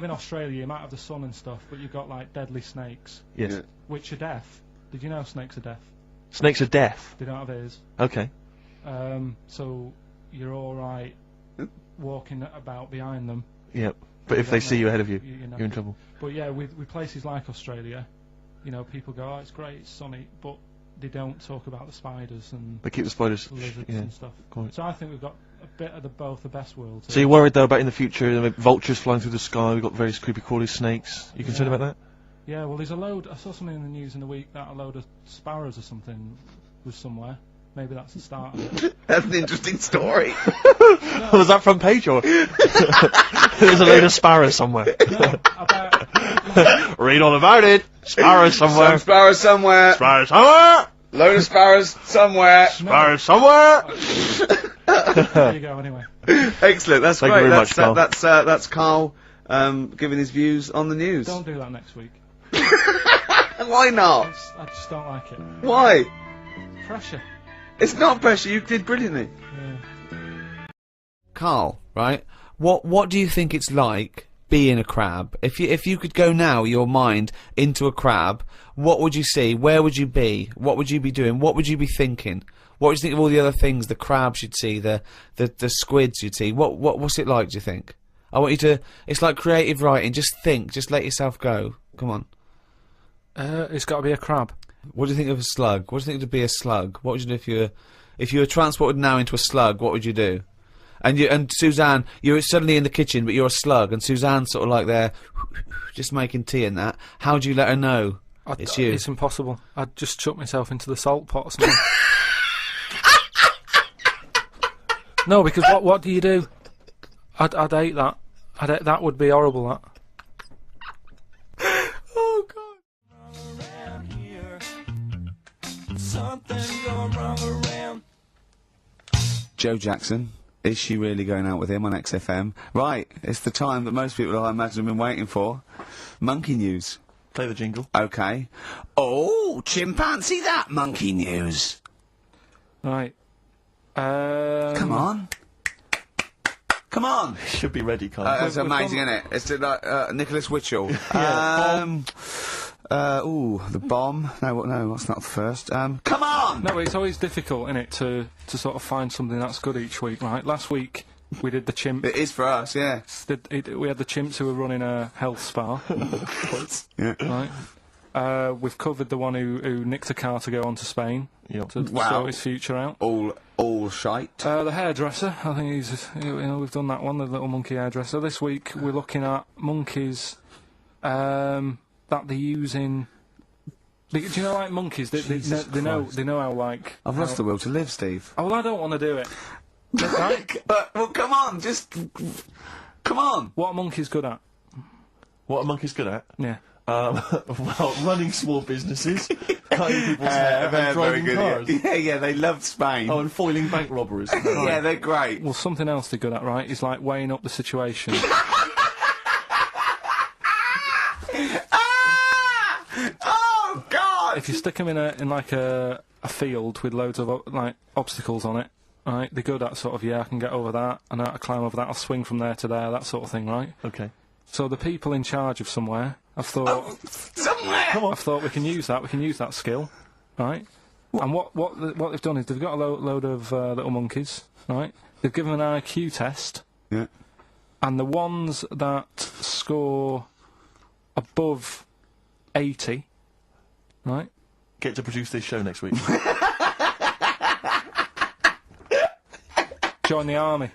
In Australia, you might have the sun and stuff, but you've got like deadly snakes. Yes. Yeah. Which are deaf. Did you know snakes are deaf? Snakes are deaf? They don't have ears. Okay. So you're alright walking about behind them. Yep. But if they see you ahead of you, you're in trouble. But yeah, with places like Australia, you know, people go, oh, it's great, it's sunny, but they don't talk about the spiders and they keep the spiders, lizards and stuff. Quite. So I think we've got a bit of both the best worlds. So you're worried though about in the future, vultures flying through the sky, we've got various creepy crawly snakes. You concerned about that? Yeah, well there's a load, I saw something in the news in the week that a load of sparrows or something was somewhere. Maybe that's the start of it. That's an interesting story. No. Was that front page or? There's a load of sparrows somewhere. No, about... Read all about it. Sparrows somewhere. Some sparrows somewhere. Sparrows somewhere. Load of sparrows somewhere. Sparrows somewhere. There you go. Anyway. Excellent. That's Thank great. you very much, Carl. That's Carl giving his views on the news. Don't do that next week. Why not? I just don't like it. Why? Pressure. It's not pressure. You did brilliantly. Yeah. Carl, right? What do you think it's like being a crab? If you could go now, your mind into a crab, what would you see? Where would you be? What would you be doing? What would you be thinking? What would you think of all the other things the crabs you'd see, the squids you'd see? What's it like? Do you think? I want you to. It's like creative writing. Just think. Just let yourself go. Come on. It's got to be a crab. What do you think of a slug? What do you think to be a slug? What would you do if you were transported now into a slug? What would you do? And Suzanne, you're suddenly in the kitchen, but you're a slug, and Suzanne's sort of like there, just making tea and that. How do you let her know it's you? It's impossible. I'd just chuck myself into the salt pot or something. No, because what do you do? I'd hate that. That would be horrible. That. Oh God. Joe Jackson. Is she really going out with him on XFM? Right, it's the time that most people, I imagine, have been waiting for. Monkey news. Play the jingle. Okay. Oh, chimpanzee that monkey news. Right. Come on. Come on. Should be ready, Carl. That's amazing, isn't it? It's like Nicholas Witchell. Ooh, the bomb. No, that's not the first. Come on! No, it's always difficult, innit, to sort of find something that's good each week, right? Last week, we did the chimp. It is for us, yeah. We had the chimps who were running a health spa. Yeah. Right. We've covered the one who nicked a car to go on to Spain. Yep. To sort his future out. All shite. The hairdresser, I think we've done that one, the little monkey hairdresser. This week, we're looking at monkeys, that they're using. Do you know, like monkeys? They know how like. I've lost the will to live, Steve. Oh, well, I don't want to do it. Right? Well, come on, just come on. What are monkeys good at? What are monkeys good at? Yeah. Well, running small businesses, cutting people's hair, and driving cars. Yeah, they love Spain. Oh, and foiling bank robberies. Yeah, they're great. Well, something else they're good at, right, is like weighing up the situation. Oh God! If you stick them in like a field with loads of like obstacles on it, right? They're good at sort of, I can get over that, and I climb over that. I'll swing from there to there, that sort of thing, right? Okay. So the people in charge of somewhere, I've thought, somewhere. I've thought we can use that. We can use that skill, right? And what they've done is they've got a load of little monkeys, right? They've given them an IQ test. Yeah. And the ones that score above 80, right? Get to produce this show next week. Join the army.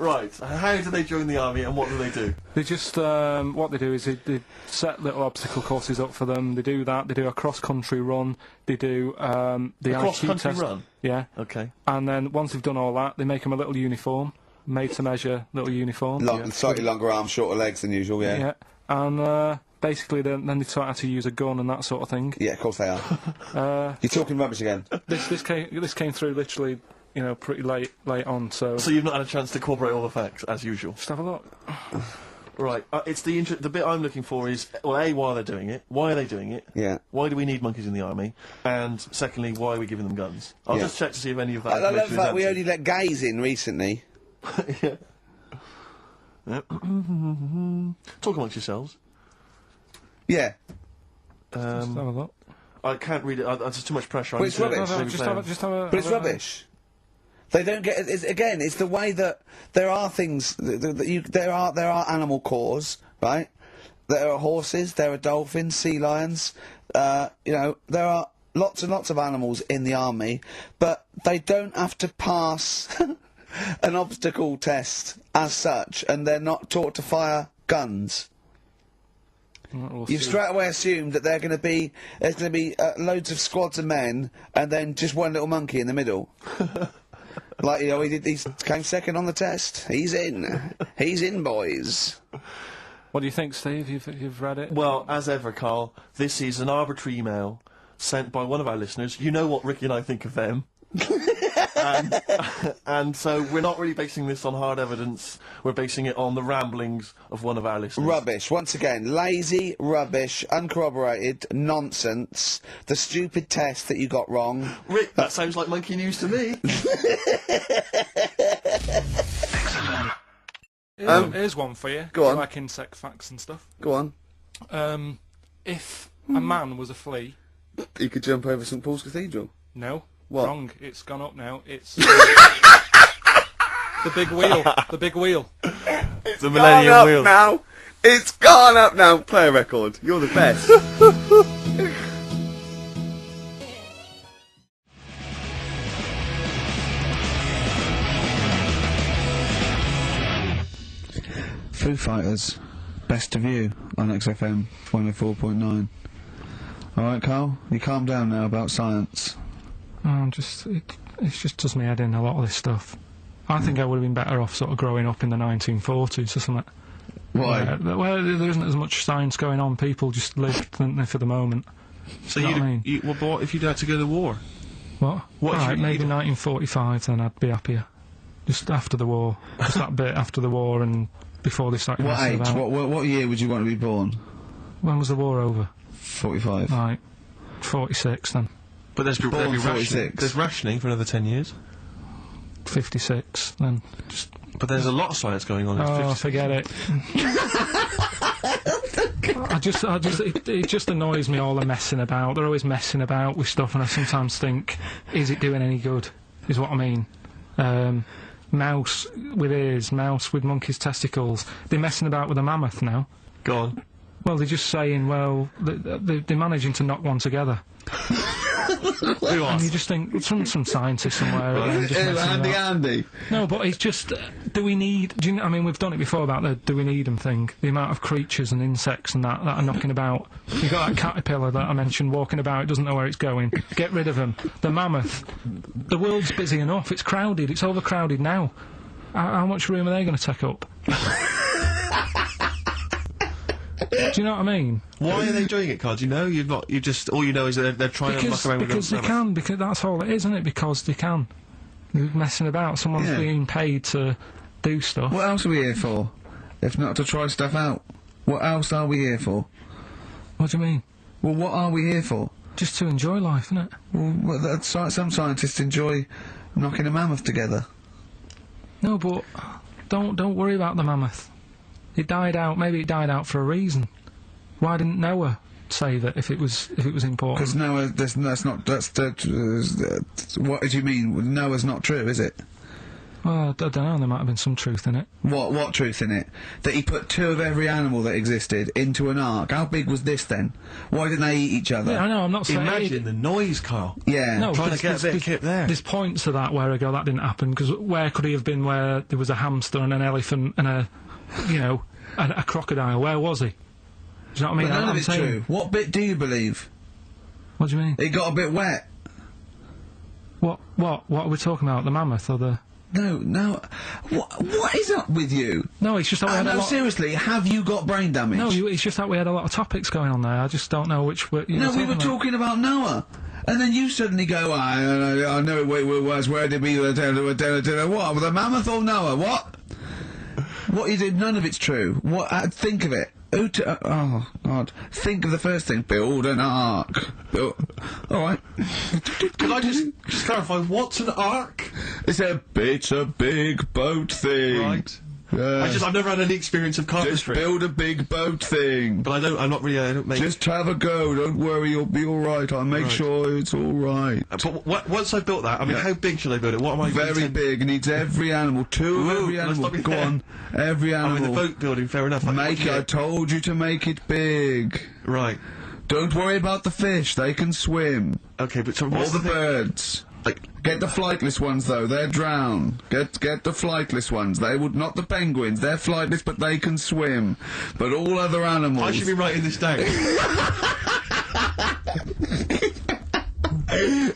Right, how do they join the army and what do they do? They just, what they do is they set little obstacle courses up for them, they do that, they do a cross-country run, they do the IQ cross-country test. run? Yeah. Okay. And then once they've done all that, they make them a little uniform, made to measure little uniform. Slightly longer arms, shorter legs than usual, yeah. Yeah. And basically then they taught how to use a gun and that sort of thing. Yeah, of course they are. You're talking rubbish again. This came through literally, you know, pretty late on, so... So you've not had a chance to corroborate all the facts, as usual? Just have a look. Right, it's the bit I'm looking for is, well, A, why are they doing it? Why are they doing it? Yeah. Why do we need monkeys in the army? And secondly, why are we giving them guns? I'll just check to see if any of that I love information is that we answered. only let gays in recently. Yeah. Yep. Talk amongst yourselves. Yeah. Just have a look. I can't read it. There's too much pressure. Well, it's rubbish. Just have a. But it's rubbish. They don't get. It's the way that there are things. There are animal cores, right? There are horses. There are dolphins, sea lions. You know, there are lots and lots of animals in the army, but they don't have to pass an obstacle test as such, and they're not taught to fire guns. You've straight away assumed that there's going to be loads of squads of men, and then just one little monkey in the middle. Like, you know, he came second on the test. He's in, boys. What do you think, Steve? You've read it? Well, as ever, Carl, this is an arbitrary email sent by one of our listeners. You know what Ricky and I think of them. and so we're not really basing this on hard evidence. We're basing it on the ramblings of one of our listeners. Rubbish. Once again, lazy, rubbish, uncorroborated, nonsense. The stupid test that you got wrong. Rick, that sounds like monkey news to me. Here's one for you. Go on. Like insect facts and stuff. Go on. If a man was a flea... You could jump over St Paul's Cathedral. No. What? Wrong. It's gone up now. It's... the big wheel. The big wheel. It's the Millennium gone up Wheel. now. It's gone up now. Play a record. You're the best. Foo Fighters, Best of You on XFM 104.9. Alright, Carl, you calm down now about science. It just does me head in, a lot of this stuff. I think I would have been better off sort of growing up in the 1940s or something. Why? Where there isn't as much science going on, people just live, don't they, for the moment. So You know what I mean? but what if you'd had to go to war? What? What if Right, you- maybe 1945, then I'd be happier. Just after the war. Just that bit after the war and before they started What messing age? about. What year would you want to be born? When was the war over? 45. Right. 46 then. But there'd be Born rationing. 46. There's rationing for another 10 years. 56 then. Just, But there's a lot of science going on. oh, forget it. It just annoys me, all the messing about. They're always messing about with stuff, and I sometimes think, is it doing any good? Is what I mean. Mouse with ears, mouse with monkey's testicles. They're messing about with a mammoth now. Go on. Well, they're just saying, well, they're managing to knock one together. Who And you asked? just think, some scientist somewhere again, just messing about. Andy. No, but it's just, do we need, I mean, we've done it before about the do we need them thing. The amount of creatures and insects and that are knocking about. You've got that caterpillar that I mentioned walking about, it doesn't know where it's going. Get rid of them. The mammoth. The world's busy enough, it's crowded, it's overcrowded now. How much room are they going to take up? Do you know what I mean? Why are they doing it, Carl? Do you know? All you know is that they're trying to muck around with Because they can, because that's all it is, isn't it? Because they can. You're messing about, someone's Yeah. being paid to do stuff. What else are we here for? If not to try stuff out. What else are we here for? What do you mean? Well, what are we here for? Just to enjoy life, isn't it? Well, some scientists enjoy knocking a mammoth together. No, but don't worry about the mammoth. It died out. Maybe it died out for a reason. Why didn't Noah save it if it was important? Because Noah, what do you mean? Noah's not true, is it? Well, I don't know. There might have been some truth in it. What truth in it? That he put 2 of every animal that existed into an ark. How big was this then? Why didn't they eat each other? Yeah, I know. I'm not saying. Imagine the noise, Carl. Yeah. No, Trying to there's- get a bit of there's- kit there. There's points to that where I go, that didn't happen, because where could he have been where there was a hamster and an elephant and a crocodile? Where was he? Do you know what I mean? But none I'm of it's saying- true. What bit do you believe? What do you mean? It got a bit wet. What are we talking about? The mammoth or the? No. What is up with you? No, it's just that we had a No, lot. seriously, have you got brain damage? No, it's just that we had a lot of topics going on there. I just don't know which. No, we were talking about Noah. And then you suddenly go, I know it was, where did we, what, with a mammoth or Noah, what? What you did, none of it's true. What, think of it. Oh, God. Think of the first thing. Build an ark. Alright. Can I just clarify, what's an ark? It's a big boat thing. Right. I've never had any experience of Just carpentry. build a big boat thing. But I'm not really, I don't make... Just have a go, don't worry, you'll be alright, I'll make sure it's alright. But once I've built that, I mean, how big should I build it? What am I... Very big, needs every animal, two of every let's animal, not be go fair. on, every I animal. mean, the boat building, fair enough. Make it, I told you to make it big. Right. Don't worry about the fish, they can swim. Okay, but so All what's the thing? birds. Like, Get the flightless ones though, they're drown. Get the flightless ones. They would not the penguins, they're flightless but they can swim. But all other animals. I should be writing this down.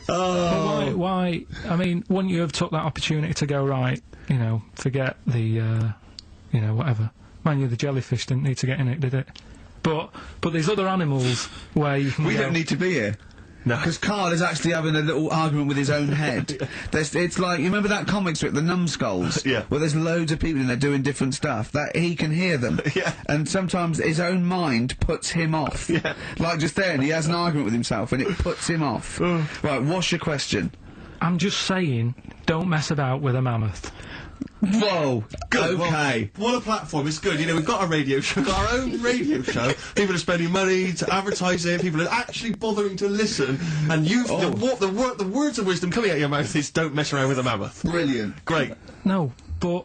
But why? I mean, wouldn't you have took that opportunity to go, right, you know, forget the, you know, whatever. Mind you, the jellyfish didn't need to get in it, did it? But there's other animals where you can We go, don't need to be here. No. Because Karl is actually having a little argument with his own head. It's like, you remember that comic strip, The Numbskulls? Yeah. Where there's loads of people in there doing different stuff. That he can hear them. Yeah. And sometimes his own mind puts him off. Yeah. Like just then, he has an argument with himself and it puts him off. Right, what's your question? I'm just saying, don't mess about with a mammoth. Whoa. Good. Okay. Well, what a platform. It's good. You know, we've got a radio show, we've got our own radio show. People are spending money to advertise it. People are actually bothering to listen. And the words of wisdom coming out of your mouth is don't mess around with a mammoth. Brilliant. Great. No, but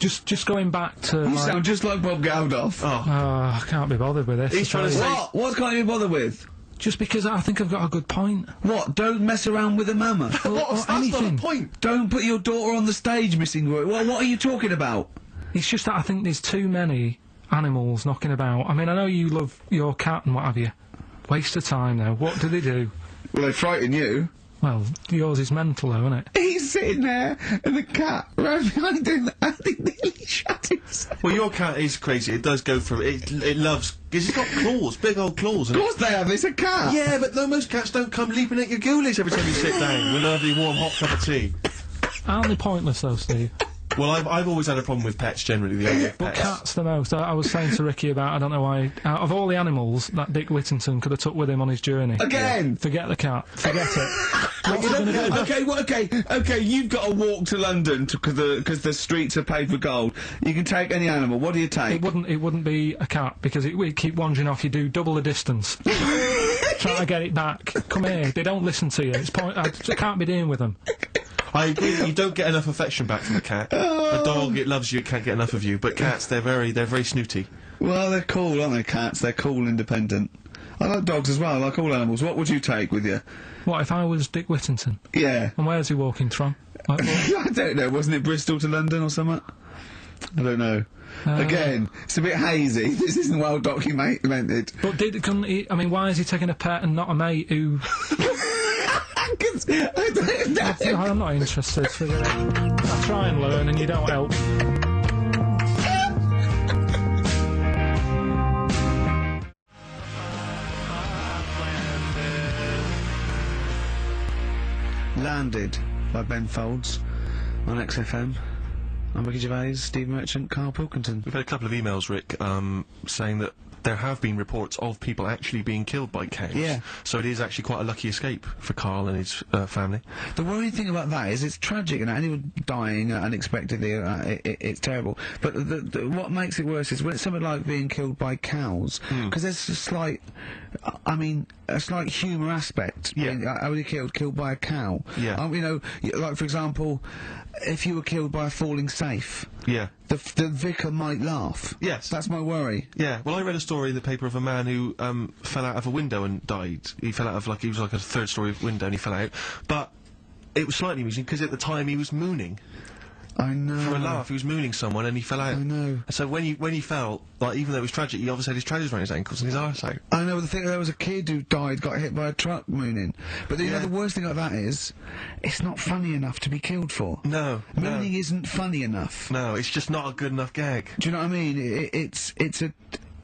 just going back to You like, sound just like Bob Geldof. Oh. I can't be bothered with this. He's trying to say... What? What can't you be bothered with? Just because I think I've got a good point. What? Don't mess around with a mammoth. That's not anything. the point. Don't put your daughter on the stage, Missing Roy. Well, what are you talking about? It's just that I think there's too many animals knocking about. I mean, I know you love your cat and what have you. Waste of time, though. What do they do? Well, they frighten you. Well, yours is mental, though, isn't it? He's sitting there, and the cat right behind him, and he nearly shut himself. Well, your cat is crazy. It does go through... It loves... Because it's got claws, big old claws. Of course they have, it's a cat. Yeah, but no, most cats don't come leaping at your ghoulies every time you sit down with a lovely warm hot cup of tea. Aren't they pointless, though, Steve? Well, I've always had a problem with pets generally, the idea of But pets. cats the most. I was saying to Ricky about, I don't know why, out of all the animals that Dick Whittington could have took with him on his journey. Again? Forget the cat. Forget it. What's he gonna do? Okay, you've got to walk to London because the streets are paved with gold. You can take any animal. What do you take? It wouldn't be a cat because we'd keep wandering off. You do double the distance. Try to get it back. Come here. They don't listen to you. It's I can't be dealing with them. I agree that you don't get enough affection back from a cat. A dog, it loves you, it can't get enough of you. But cats, they're very snooty. Well, they're cool, aren't they, cats? They're cool, independent. I like dogs as well, I like all animals. What would you take with you? What if I was Dick Whittington? Yeah. And where's he walking from? Like, I don't know, wasn't it Bristol to London or something? I don't know. Again, it's a bit hazy. This isn't well documented. but couldn't he? I mean, why is he taking a pet and not a mate who? I'm not interested. Forget it. I try and learn, and you don't help. Landed by Ben Folds on XFM. I'm Ricky Gervais, Steve Merchant, Karl Pilkington. We've had a couple of emails, Rick, saying that there have been reports of people actually being killed by cows. Yeah. So it is actually quite a lucky escape for Karl and his family. The worrying thing about that is it's tragic, and anyone dying unexpectedly, it's terrible. But what makes it worse is when it's something like being killed by cows, because there's a slight, a slight humour aspect. Yeah. Only killed by a cow. Yeah. You know, like for example, if you were killed by a falling safe, Yeah. the vicar might laugh. Yes. That's my worry. Yeah, well, I read a story in the paper of a man who fell out of a window and died. He fell out of, he was like a third-story window and he fell out. But it was slightly amusing because at the time he was mooning. I know. For a laugh, he was mooning someone and he fell out. I know. So when he fell, even though it was tragic, he obviously had his trousers around his ankles and his arse out. I know, but the thing, there was a kid who died, got hit by a truck mooning. But you know, the worst thing about that is, it's not funny enough to be killed for. No. Mooning isn't funny enough. No, it's just not a good enough gag. Do you know what I mean? It's a...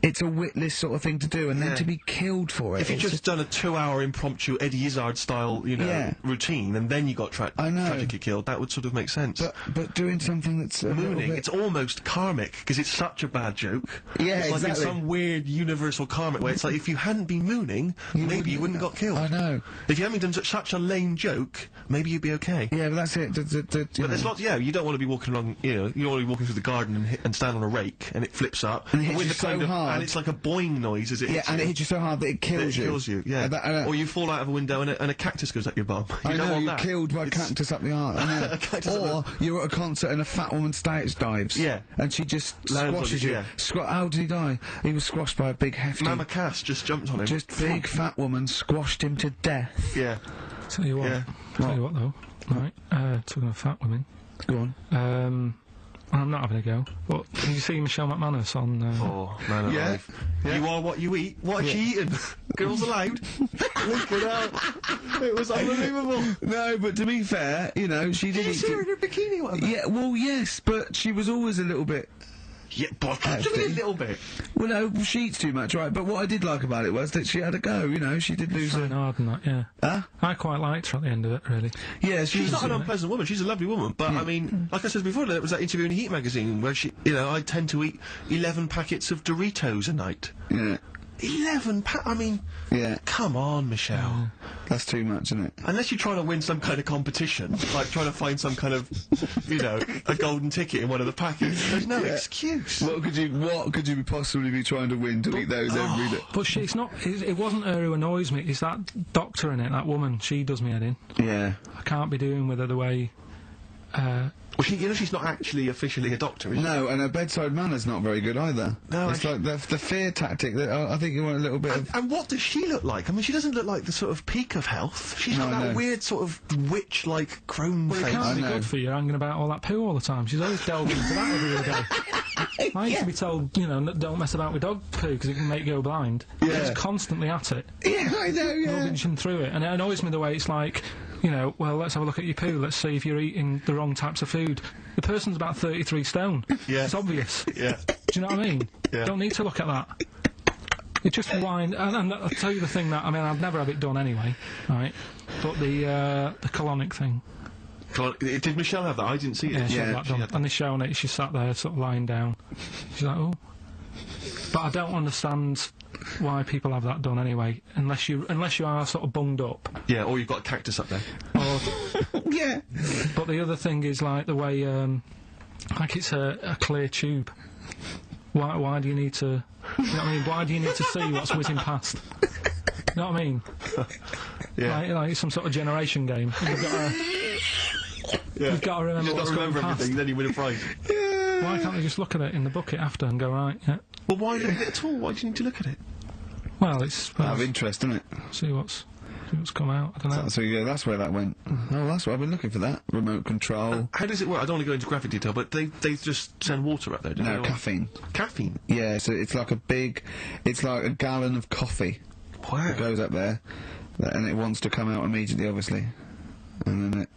it's a witless sort of thing to do, and then to be killed for it. If you'd just done a 2-hour impromptu Eddie Izzard style, you know, routine, and then you got tragically killed, that would sort of make sense. But doing something that's mooning, it's almost karmic because it's such a bad joke. Yeah, it's exactly. like in some weird universal karmic way. It's like if you hadn't been mooning, maybe you wouldn't have got killed. I know. If you hadn't done such a lame joke, maybe you'd be okay. Yeah, but that's it. But there's lots. Yeah, you don't want to be walking along. You know, you don't want to be walking through the garden and stand on a rake and it flips up and it hits you so hard. And it's like a boing noise as it hits and you. it hits you so hard that it kills you. It kills you, yeah. Or you fall out of a window and a cactus goes up your bum. I know, you're killed by a cactus up the arse. I know. Or you're at a concert and a fat woman stage dives. Yeah. And she just squashes you. How did he die? He was squashed by a big hefty... Mama Cass just jumped on him. Just big fat woman squashed him to death. Yeah. Tell you what. Tell you what though. Right. Talking of fat women. Go on. I'm not having a go, but did you see Michelle McManus on... Oh, man alive. Yeah. You are what you eat. What has she eaten? Girls allowed. Look it out. It was unbelievable. No, but to be fair, you know, she did... Did you see her in her bikini? What about? Yeah, well, yes, but she was always a little bit... Yeah, but just a little bit. Well, no, she eats too much, right? But what I did like about it was that she had a go, you know, she did lose her... hard and that, yeah. Huh? I quite liked her at the end of it, really. Yeah, she's not an unpleasant woman, she's a lovely woman, but, I mean, like I said before, there was that interview in Heat magazine where she, you know, I tend to eat 11 packets of Doritos a night. Yeah. 11 I mean... Yeah. Come on, Michelle. That's too much, isn't it? Unless you're trying to win some kind of competition, like trying to find some kind of, you know, a golden ticket in one of the packets. There's no excuse. What could you possibly be trying to win to eat those every day? But it's not. It wasn't her who annoys me. It's that doctor in it. That woman. She does me head in. Yeah. I can't be doing with her the way. Well, you know, she's not actually officially a doctor, is she? No, and her bedside manner's not very good either. No, it's like the fear tactic that I think you want a little bit of... And what does she look like? I mean, she doesn't look like the sort of peak of health. She's got that weird sort of witch-like crone face. Well, it can't be good for you hanging about all that poo all the time. She's always delving into that every other day. I used to be told, you know, don't mess about with dog poo because it can make you go blind. Yeah. She's constantly at it. Yeah, I know, yeah. Rubbing through it. And it annoys me the way it's like... You know, well, let's have a look at your poo. Let's see if you're eating the wrong types of food. The person's about 33 stone. Yeah. It's obvious. Yeah. Do you know what I mean? Yeah. Don't need to look at that. It just wind. And I'll tell you the thing that, I mean, I've never had it done anyway, right? But the colonic thing. Did Michelle have that? I didn't see it. Yeah, she had that done. And they're showing it, she sat there sort of lying down. She's like, oh. But I don't understand why people have that done anyway, unless you are sort of bunged up. Yeah, or you've got a cactus up there. Or, yeah. But the other thing is like the way, like it's a clear tube. Why do you need to? You know what I mean? Why do you need to see what's whizzing past? You know what I mean? Yeah. Like it's some sort of generation game. You've got to remember what's going past. Everything, then you win a prize. Why can't they just look at it in the bucket after and go, right, yeah. Well, why look at it at all? Why do you need to look at it? Well, it's... out of interest, isn't it? See what's come out, I don't know. So yeah, that's where that went. Oh, that's what I've been looking for, that. Remote control. How does it work? I don't want to go into graphic detail, but they just send water up there, don't they? No, caffeine. Caffeine? Yeah, so it's like it's like a gallon of coffee. Wow. That goes up there, and it wants to come out immediately, obviously. And then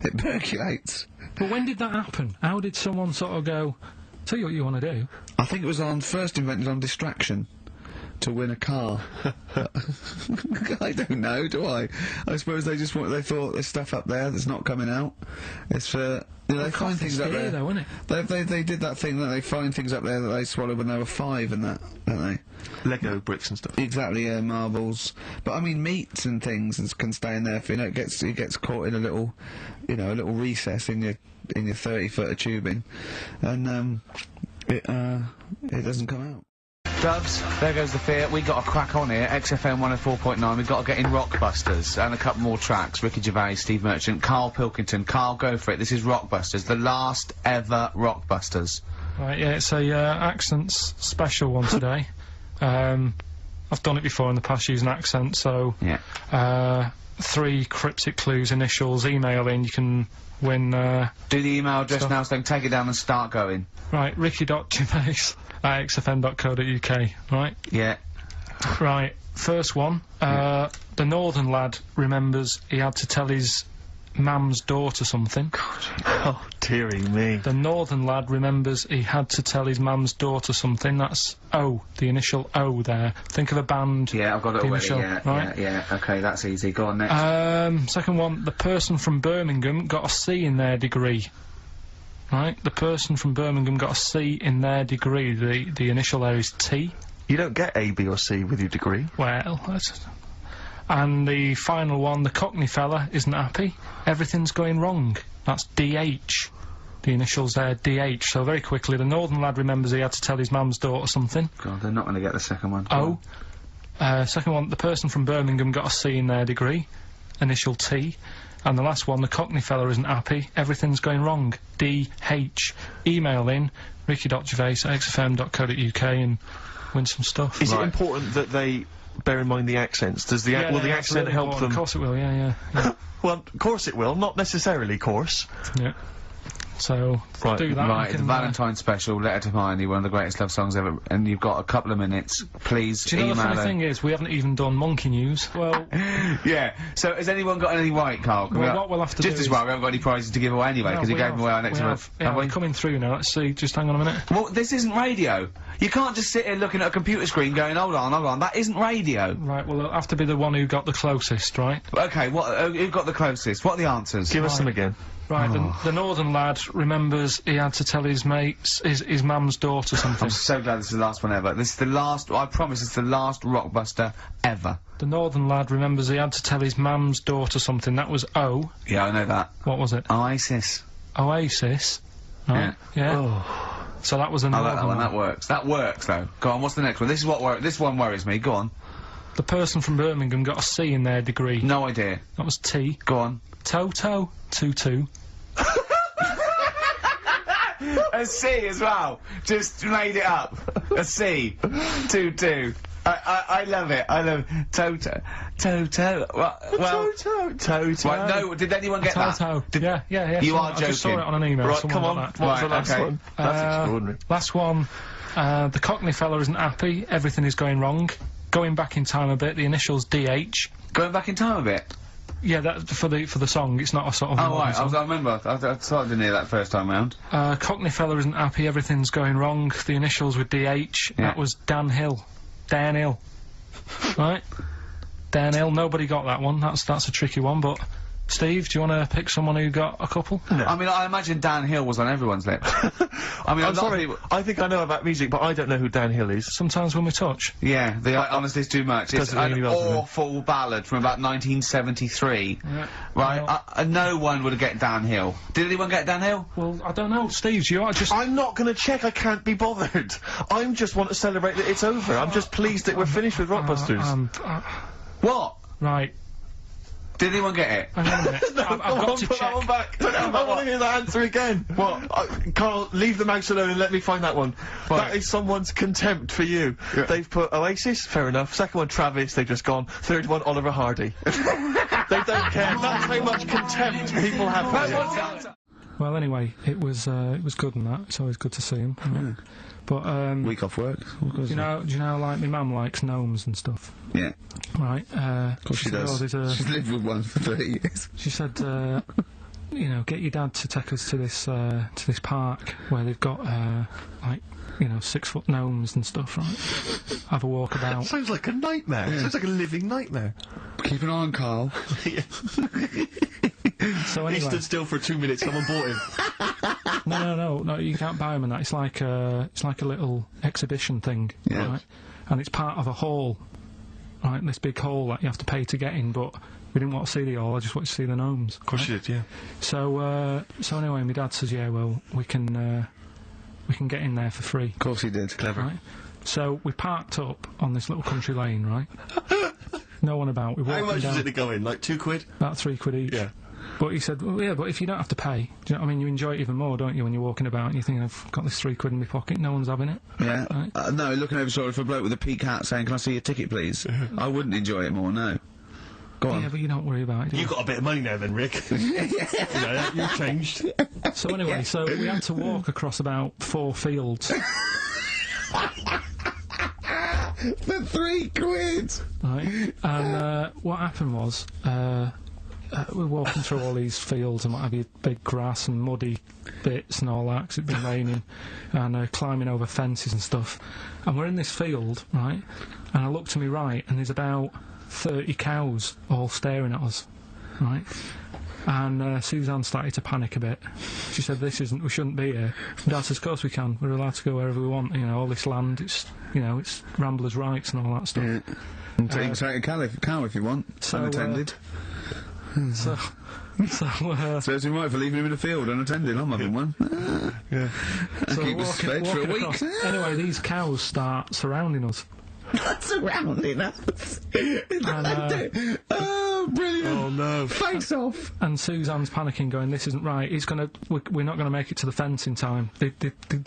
it percolates. But when did that happen? How did someone sort of go, tell you what you want to do? I think it was first invented on distraction. To win a car. I don't know, do I? I suppose they thought there's stuff up there that's not coming out. It's for... You know, they find things up there. Though, isn't it? They did that thing that they find things up there that they swallowed when they were 5 and that, don't they? Lego bricks and stuff. Exactly, yeah, marbles. But I mean, meats and things can stay in there for, you know, it gets caught in a little, you know, a little recess in your 30-foot of tubing, and it doesn't come out. Dubs, there goes the fear. We got a crack on here. XFM 104.9. We've got to get in Rockbusters and a couple more tracks. Ricky Gervais, Steve Merchant, Karl Pilkington. Karl, go for it. This is Rockbusters, the last ever Rockbusters. Right, yeah, it's a accents special one today. I've done it before in the past using accents, so yeah. 3 cryptic clues, initials, email in. You can win. Do the email address now, so they can take it down and start going. Right, ricky.gervais@xfm.co.uk, right? Yeah. Right, first one. The northern lad remembers he had to tell his mum's daughter something. Oh, dearie me. The northern lad remembers he had to tell his mum's daughter something. That's O, the initial O there. Think of a band. Yeah, I've got it the already. initial, Yeah, right? yeah. Okay, that's easy. Go on next. Second one, the person from Birmingham got a C in their degree. Right? The person from Birmingham got a C in their degree. The initial there is T. You don't get A, B or C with your degree. Well, that's... And the final one, the Cockney fella isn't happy. Everything's going wrong. That's DH. The initials there, DH. So very quickly, the northern lad remembers he had to tell his mum's daughter something. God, they're not going to get the second one. O. Second one, the person from Birmingham got a C in their degree. Initial T. And the last one, the Cockney fella isn't happy. Everything's going wrong. DH. Email in, ricky.gervais@xfm.co.uk and win some stuff. Is it important that they bear in mind the accents? Does the will the accent help them? Of course it will, yeah. Well, of course it will. Not necessarily, course. Yeah. So, Right, do that. Right, You the can, Valentine special, Letter to Hermione, one of the greatest love songs ever, and you've got a couple of minutes. Please do you know email the funny her. thing is, we haven't even done monkey news. Well, Yeah, so has anyone got any right, Carl? Well, what we'll have to just do as is- well, we haven't got any prizes to give away anyway, because we gave them away our next month. Yeah, we're coming through now. Let's see, just hang on a minute. Well, this isn't radio. You can't just sit here looking at a computer screen going, hold on, that isn't radio. Right, well, it'll have to be the one who got the closest, right? Okay, who got the closest? What are the answers? Give us them again. Right, the northern lad remembers he had to tell his mates, his mum's daughter something. I'm so glad this is the last one ever. This is the last, I promise it's the last Rockbuster ever. The northern lad remembers he had to tell his mum's daughter something. That was O. Yeah, I know that. What was it? Oasis. Oasis. Right, yeah. So that was a I like northern that one, lad. that works. That works, though. Go on, what's the next one? This is what this one worries me. Go on. The person from Birmingham got a C in their degree. No idea. That was T. Go on. Toto. 2-2. A C as well. Just made it up. A C. 2-2. I love it. I love Toto. Well, Toto. right, no, did anyone get Toto. that? Yeah. You someone- are I just saw joking. it on an email. Right, Someone come on. got that. What was the Right, last okay. one? That's extraordinary. Last one. The Cockney fella isn't happy. Everything is going wrong. Going back in time a bit. The initials DH. Going back in time a bit. Yeah, that for the song. It's not a sort of. Oh, modern right, song. I remember. I thought I didn't hear that first time round. Cockney fella isn't happy. Everything's going wrong. The initials were DH. Yeah. That was Dan Hill. Dan Hill. Right. Dan Hill. Nobody got that one. That's a tricky one. But Steve, do you want to pick someone who got a couple? I mean, I imagine Dan Hill was on everyone's lips. I mean, I'm sorry, I think I know about music, but I don't know who Dan Hill is. Sometimes when we touch. Yeah, honestly, it's too much. It's Doesn't ring an any bells with me. awful ballad from about 1973. Yeah. Right? No one would have get Dan Hill. Did anyone get Dan Hill? Well, I don't know. Steve, you are just. I'm not gonna check, I can't be bothered. I just want to celebrate that it's over. I'm just pleased that we're finished with Rockbusters. What? Right. Did anyone get it? Hang on a minute. I've got to put that one check. back. I want to hear that answer again. What? Carl, leave the mouse alone and let me find that one. Right. That is someone's contempt for you. Yeah. They've put Oasis, fair enough. Second one, Travis, they've just gone. Third one, Oliver Hardy. They don't care. That's how much contempt people have for you. Well, anyway, it was good and that. It's always good to see him. But Week off work. do you know, like my mum likes gnomes and stuff, Yeah. right? Of course she does. She's lived with one for 30 years. She said, you know, get your dad to take us to this park where they've got like, you know, 6-foot gnomes and stuff, right? Have a walk about. Sounds like a nightmare. Sounds like a living nightmare. Keep an eye on Carl. So He anyway, stood still for 2 minutes, someone bought him. no, you can't buy them and that. It's like a little exhibition thing, Yeah. right? And it's part of a hall, right? This big hall that you have to pay to get in, but we didn't want to see the hall. I just wanted to see the gnomes. Of course you did, yeah. So anyway, my dad says, yeah, well, we can get in there for free, Of course he did. Clever. right? So we parked up on this little country lane, right? No one about. We walked How much down was it to go in? Like £2? about £3 each. Yeah. But he said, well, yeah, but if you don't have to pay, do you know what I mean? You enjoy it even more, don't you, when you're walking about and you're thinking, I've got this £3 in my pocket, no one's having it. Yeah. Right. No, looking over sort of a bloke with a peak hat saying, can I see your ticket, please? I wouldn't enjoy it more, no. Go on. Yeah, but you don't worry about it, do you? You got a bit of money now then, Rick. You know, you've changed. So anyway, so we had to walk across about 4 fields, For £3? right? And what happened was, we're walking through all these fields and what have you, big grass and muddy bits and all that, 'cause it's been raining, and climbing over fences and stuff. And we're in this field, right? And I look to my right, and there's about 30 cows all staring at us, right? And Suzanne started to panic a bit. She said, we shouldn't be here. And Dad says, of course we can. We're allowed to go wherever we want. You know, all this land, it's ramblers' rights and all that stuff. Yeah. And so you can take a cow if you want, unattended. So Serves him right for leaving him in the field unattended. I'm having one. Yeah. So keep us fed for a week. Across. Anyway, these cows start surrounding us. Surrounding us. Oh, brilliant. Oh, no. Face off. And Suzanne's panicking, going, this isn't right. We're not going to make it to the fence in time. They're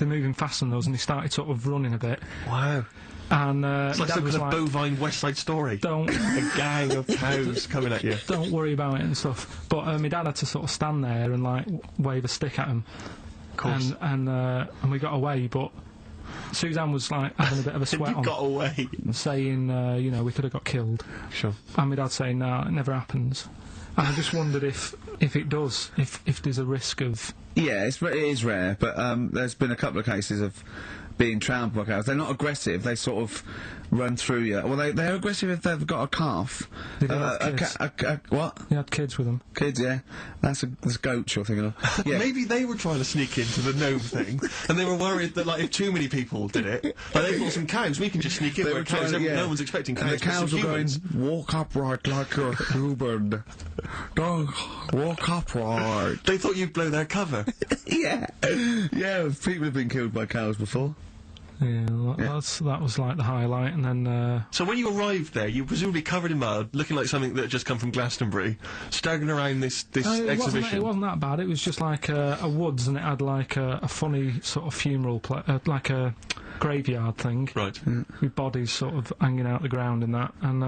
moving faster than us, and they started sort of running a bit. Wow. And it's like some kind of bovine West Side Story. A gang of cows coming at you. Don't worry about it and stuff. But my dad had to sort of stand there and like wave a stick at him. Of course. And we got away, but Suzanne was like having a bit of a sweat on. Got away. Saying, we could have got killed. Sure. And my dad saying, no, it never happens. And I just wondered if it does, if there's a risk of... Yeah, it is rare, but there's been a couple of cases of being trampled by cows. They're not aggressive, they sort of run through you. Well, they're aggressive if they've got a calf. They do have kids. What? They had kids with them. Kids, yeah. That's goats you're thinking of. Yeah. Maybe they were trying to sneak into the gnome thing, and they were worried that, like, if too many people did it, like, they thought some cows, we can just sneak in They where were cows, trying, yeah. no one's expecting cows. And the cows were going, walk upright like a human. Don't walk upright. They thought you'd blow their cover. Yeah. Yeah, people have been killed by cows before. Yeah, that was like the highlight, and then... So when you arrived there, you were presumably covered in mud, looking like something that had just come from Glastonbury, staggering around this exhibition. It wasn't that bad. It was just like a woods, and it had like a funny sort of funeral, like a graveyard thing. Right. With bodies sort of hanging out the ground and that, and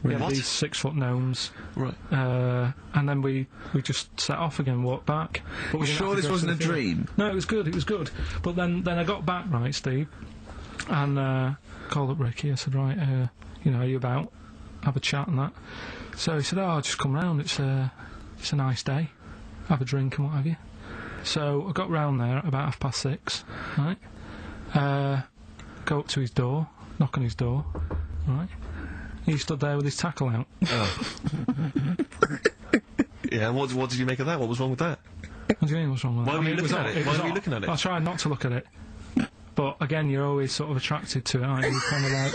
we had these 6-foot gnomes. Right. And then we just set off again, walked back. But we Sure this wasn't a dream? No, it was good, But then I got back, right, Steve, and called up Ricky. I said, right, are you about? Have a chat and that. So he said, oh, just come round, it's a nice day. Have a drink and what have you. So I got round there at about 6:30, right? Go up to his door, knock on his door, right? He stood there with his tackle out. Oh. Yeah, and what did you make of that? What was wrong with that? What do you mean, what's wrong with that? Why were you looking at it? Why were you looking at it? I tried not to look at it. But again, you're always sort of attracted to it, aren't you? Kind of like...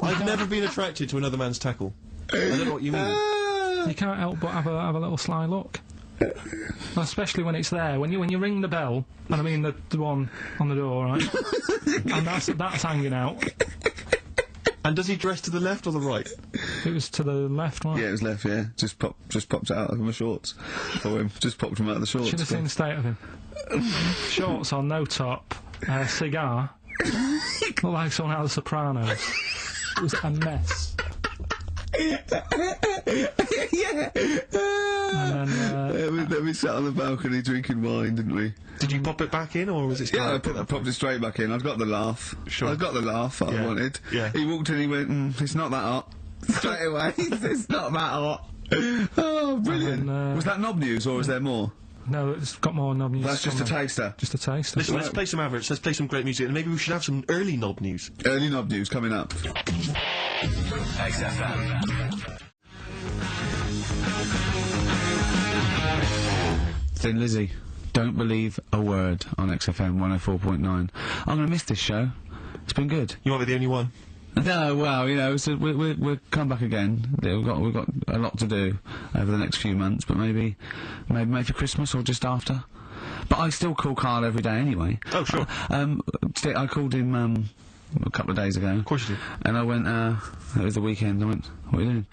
I've never been attracted to another man's tackle. I don't know what you mean. You can't help but have a little sly look. Well, especially when it's there. When you ring the bell, and I mean the one on the door, right? And that's hanging out. And does he dress to the left or the right? It was to the left, right? Yeah, it was left, yeah. Just popped it out of my shorts for him. Just popped him out of the shorts. Should have seen the state of him. Shorts on, no top, cigar. Looked like someone out of The Sopranos. It was a mess. Yeah. And then, we sat on the balcony drinking wine, didn't we? Did you pop it back in, or was it... Yeah, I popped it straight back in. I got the laugh. Sure. I got the laugh that I wanted. Yeah. He walked in, he went, it's not that hot. Straight away, it's not that hot. Oh, brilliant. And, was that knob news, or is there more? no, it's got more knob news. That's just a taster. Just a taster. Listen, let's play some adverts, let's play some great music, and maybe we should have some early knob news. Early knob news coming up. XFM. Thin Lizzy, don't believe a word on XFM 104.9. I'm going to miss this show. It's been good. You might be the only one. No, well, so we'll come back again. We've got a lot to do over the next few months, but maybe for Christmas or just after. But I still call Karl every day anyway. Oh, sure. I called him a couple of days ago. Of course you did. And I went, it was the weekend, I went, what are you doing?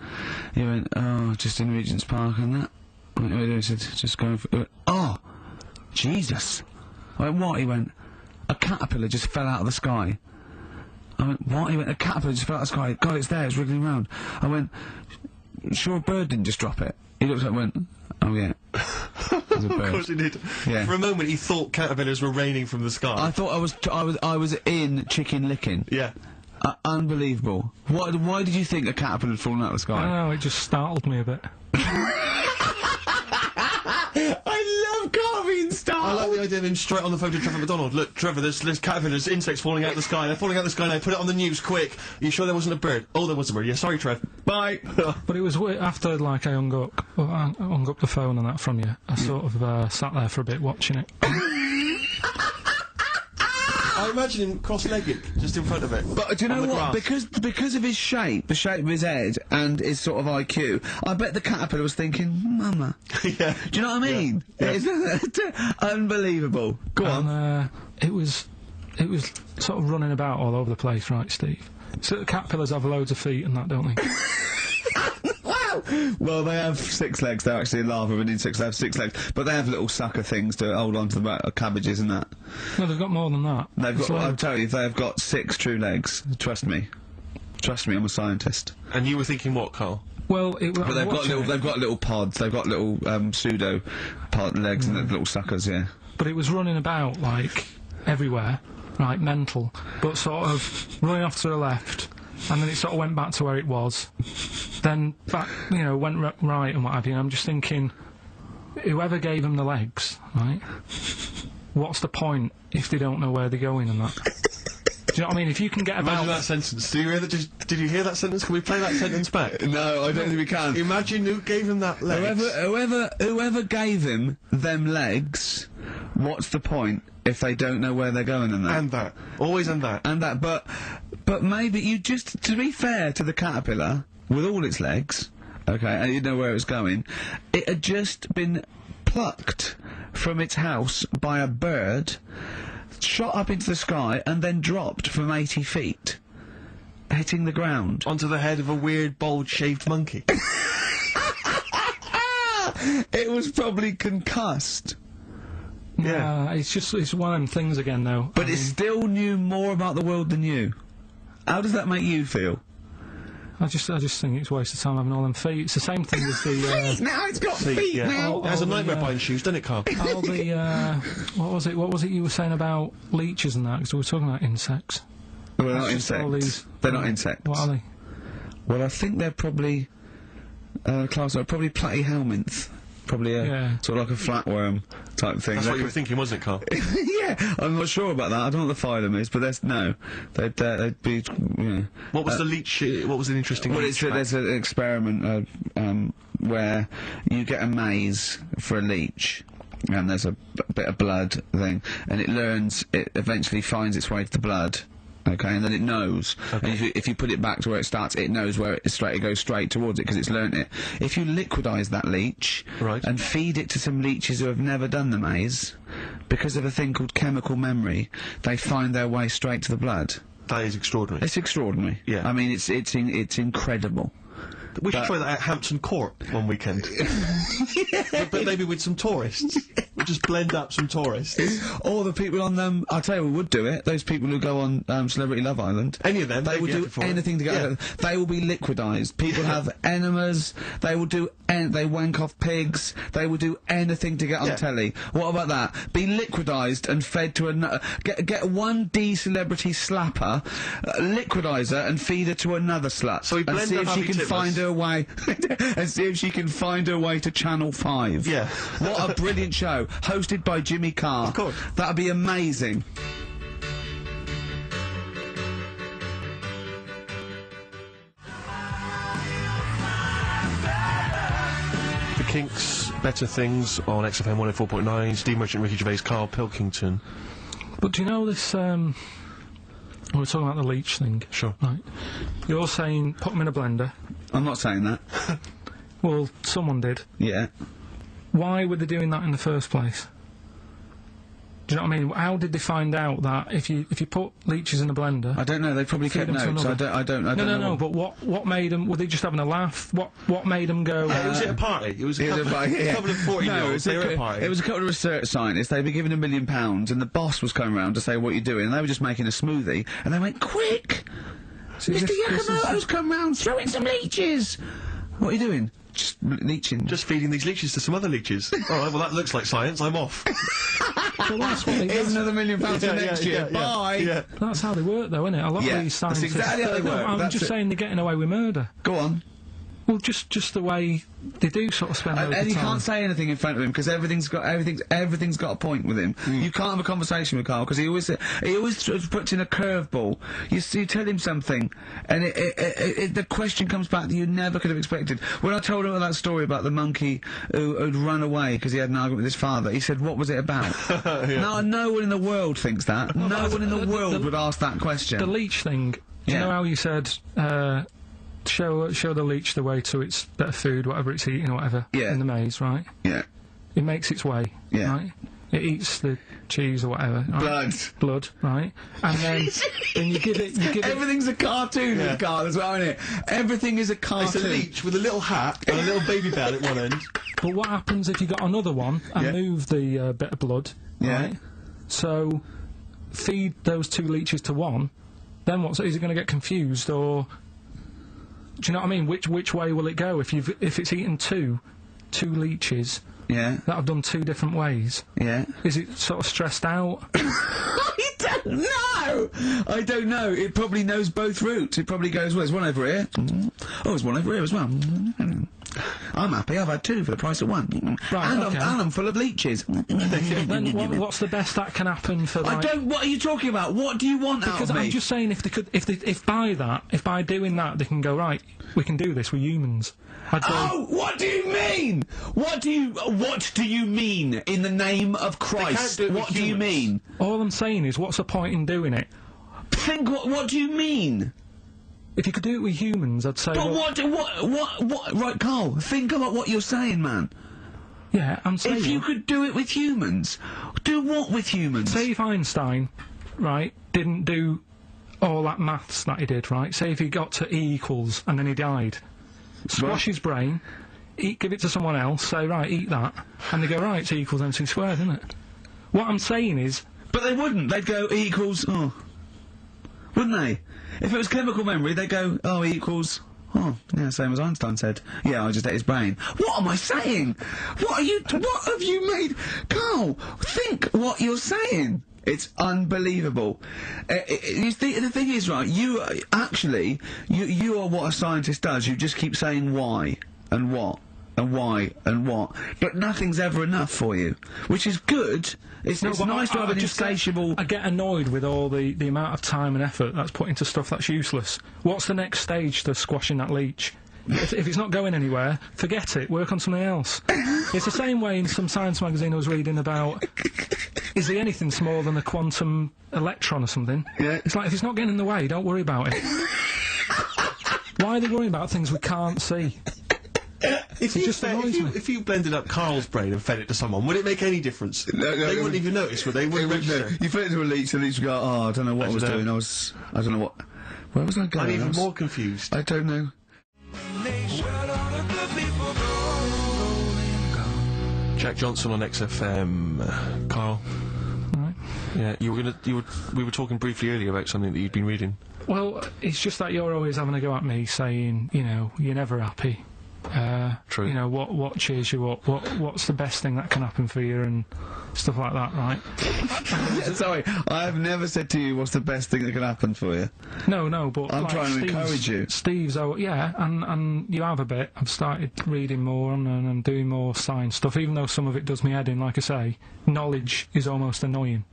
He went, oh, just in Regent's Park and that. I went, what are you doing? He said, just going for... He went, oh, Jesus. I went, what? He went, a caterpillar just fell out of the sky. I went, what? He went, a caterpillar just fell out of the sky. God, it's there, it's wriggling around. I went, sure a bird didn't just drop it? He looked at it and went, oh yeah. There's a bird. Of course he did. Yeah. For a moment he thought caterpillars were raining from the sky. I thought I was in Chicken Licking. Yeah. Unbelievable. Why did you think a caterpillar had fallen out of the I sky? don't know, it just startled me a bit. I love Carl being startled. I like the idea of him straight on the phone to Trevor McDonald. Look, Trevor, there's caterpillars, insects falling out of the sky. They're falling out of the sky now. Put it on the news, quick. Are you sure there wasn't a bird? Oh, there was a bird. Yeah, sorry, Trev. Bye. But it was after, like, I hung up the phone and that from you. I sort of sat there for a bit watching it. I imagine him cross-legged, just in front of it. But do you know what? Grass. Because of his shape, the shape of his head, and his sort of IQ, I bet the caterpillar was thinking, Mama. Yeah. Do you know what I mean? Yeah. It's unbelievable. Go on. It was sort of running about all over the place, right, Steve? So caterpillars have loads of feet and that, don't they? Wow! Well, they have 6 legs. They're actually larvae of an insect. They have 6 legs, but they have little sucker things to hold on to the back of cabbages and that. No, they've got more than that. They've got. I'll tell you, they have got 6 true legs. Trust me. Trust me, I'm a scientist. And you were thinking what, Carl? Well, but they've got little pods. They've got little pseudo pod legs and little suckers. Yeah. But it was running about like everywhere, right, mental, but sort of running off to the left, and then it sort of went back to where it was, then back, you know, went right and what have you. And I'm just thinking, whoever gave them the legs, right? What's the point if they don't know where they're going and that? Do you know what I mean? If you can get about... Imagine that sentence. Did you hear that sentence? Can we play that sentence back? No, I don't think we can. Imagine who gave him that legs. Whoever gave him them legs, what's the point if they don't know where they're going and that? And that. Always and that. And that, but maybe you just, to be fair to the caterpillar, with all its legs, okay, and you know where it was going, it had just been plucked from its house by a bird, shot up into the sky, and then dropped from 80 feet, hitting the ground. Onto the head of a weird, bald-shaved monkey. It was probably concussed. Yeah, it's one of them things again, though. But it still knew more about the world than you. How does that make you feel? I just think it's a waste of time having all them feet. It's the same thing as the... now it's got feet now! It has a nightmare buying shoes, doesn't it, Carl? All the, what was it you were saying about leeches and that? Because we were talking about insects. Well, they're not insects. They're not insects. What are they? Well, I think they're probably... class are probably platyhelminths. Probably sort of like a flatworm type thing. That's what you were thinking, wasn't it, Carl? Yeah, I'm not sure about that. I don't know what the phylum is, but they'd be, you know. What was the leech? What was an interesting? Well, there's an experiment where you get a maze for a leech, and there's a bit of blood thing, and it eventually finds its way to the blood. Okay, and then it knows. Okay. And if you put it back to where it starts, it knows where it goes straight towards it because it's learnt it. If you liquidise that leech and feed it to some leeches who have never done the maze, because of a thing called chemical memory, they find their way straight to the blood. That is extraordinary. It's extraordinary. Yeah. I mean, it's incredible. We should try that at Hampton Court one weekend. but maybe with some tourists. We'll just blend up some tourists. Or the people on them, I'll tell you who would do it, those people who go on Celebrity Love Island. Any of them. They will do anything to get they will be liquidised. People have enemas, they will do they wank off pigs, they will do anything to get on telly. What about that? Be liquidised and fed to another, get one D-celebrity slapper, liquidise her and feed her to another slut. So we blend and see if she can find her way and see if she can find her way to Channel 5. Yeah. What a brilliant show, hosted by Jimmy Carr. Of course. That'd be amazing. The Kinks, Better Things on XFM 104.9, Steve Merchant, Ricky Gervais, Karl Pilkington. But do you know this, we're talking about the leech thing. Sure. Right. You're saying put them in a blender. I'm not saying that. Well, someone did. Yeah. Why were they doing that in the first place? Do you know what I mean? How did they find out that if you put leeches in a blender? I don't know. They probably kept notes. I don't know. No. But what made them? Were they just having a laugh? What made them go? Was it a party? It was a couple of 40-year-olds. They were at a party. It was a couple of research scientists. They'd been given £1 million, and the boss was coming around to say, "What are you doing?" And they were just making a smoothie, and they went, "Quick, Mr. Yakamoto's come round. Throw in some leeches." What are you doing? Just leeching. Just feeding these leeches to some other leeches. Alright, well that looks like science, I'm off. Well, that's what Here's another £1 million for next year. Bye! Yeah. That's how they work though, isn't it? A lot of these scientists... That's exactly how they work. I'm just saying they're getting away with murder. Go on. Well, just the way they do sort of spend loads And of you time. can't say anything in front of him because everything's got a point with him. You can't have a conversation with Karl because he always puts in a curveball. You tell him something, and the question comes back that you never could have expected. When I told him that story about the monkey who'd run away because he had an argument with his father, he said, "What was it about?" No one in the world thinks that. No one in the world would ask that question. The leech thing. Do you know how you said? Show the leech the way to its better food, whatever it's eating or whatever, in the maze, right? Yeah. It makes its way, right? It eats the cheese or whatever. Right? Blood, right? And then you give it... Everything's a cartoon with Karl as well, isn't it? Everything is a cartoon. It's a leech with a little hat and a little baby bell at one end. But what happens if you got another one and move the bit of blood, right? So, feed those 2 leeches to one, then is it going to get confused, or... Do you know what I mean? Which way will it go if it's eaten two leeches that have done 2 different ways? Yeah. Is it sort of stressed out? I don't know! I don't know. It probably knows both routes. It probably goes, well, there's one over here. Oh, there's one over here as well. I'm happy. I've had 2 for the price of 1. Right, and okay. I'm full of leeches. Then what's the best that can happen for? Like, What are you talking about? What do you want out of me? Because I'm just saying, if by doing that they can go, right, we can do this. We're humans. Oh, what do you mean? What do you mean in the name of Christ? What do you mean? All I'm saying is, what's the point in doing it? What do you mean? If you could do it with humans, I'd say... But what... Right, Karl, think about what you're saying, man. Yeah, I'm saying... If you could do it with humans, do what with humans? Say if Einstein, right, didn't do all that maths that he did, right? Say if he got to E equals and then he died. Squash his brain, give it to someone else, say, right, eat that, and they go, right, it's E equals MC squared, isn't it? What I'm saying is... But they wouldn't. They'd go, E equals... Oh. Wouldn't they? If it was chemical memory, they'd go, oh, E equals... Oh, yeah, same as Einstein said. Yeah, I just ate his brain. What am I saying? What have you made? Karl, think what you're saying. It's unbelievable. The thing is, right, you are what a scientist does. You just keep saying why, and what, and why, and what. But nothing's ever enough for you. Which is good. It's nice to have an insatiable... I get annoyed with all the amount of time and effort that's put into stuff that's useless. What's the next stage to squashing that leech? If it's not going anywhere, forget it, work on something else. It's the same way in some science magazine I was reading about, is there anything smaller than a quantum electron or something? Yeah. It's like, if it's not getting in the way, don't worry about it. Why are they worrying about things we can't see? If you blended up Karl's brain and fed it to someone, would it make any difference? No, they wouldn't even notice, would they? Wouldn't register. You fed it to a leech, the leech would go, oh, I don't know what I was doing, I don't know what... Where was I going? I'm even more confused. I don't know. Jack Johnson on XFM. Karl. Right. Yeah, we were talking briefly earlier about something that you'd been reading. Well, it's just that you're always having a go at me, saying, you know, you're never happy. True. You know, what cheers you up? What's the best thing that can happen for you, and stuff like that, right? Sorry, I have never said to you what's the best thing that can happen for you. No, but I'm like trying to encourage you. Steve's, and you have a bit. I've started reading more and I'm doing more science stuff, even though some of it does me head in. Like I say, knowledge is almost annoying.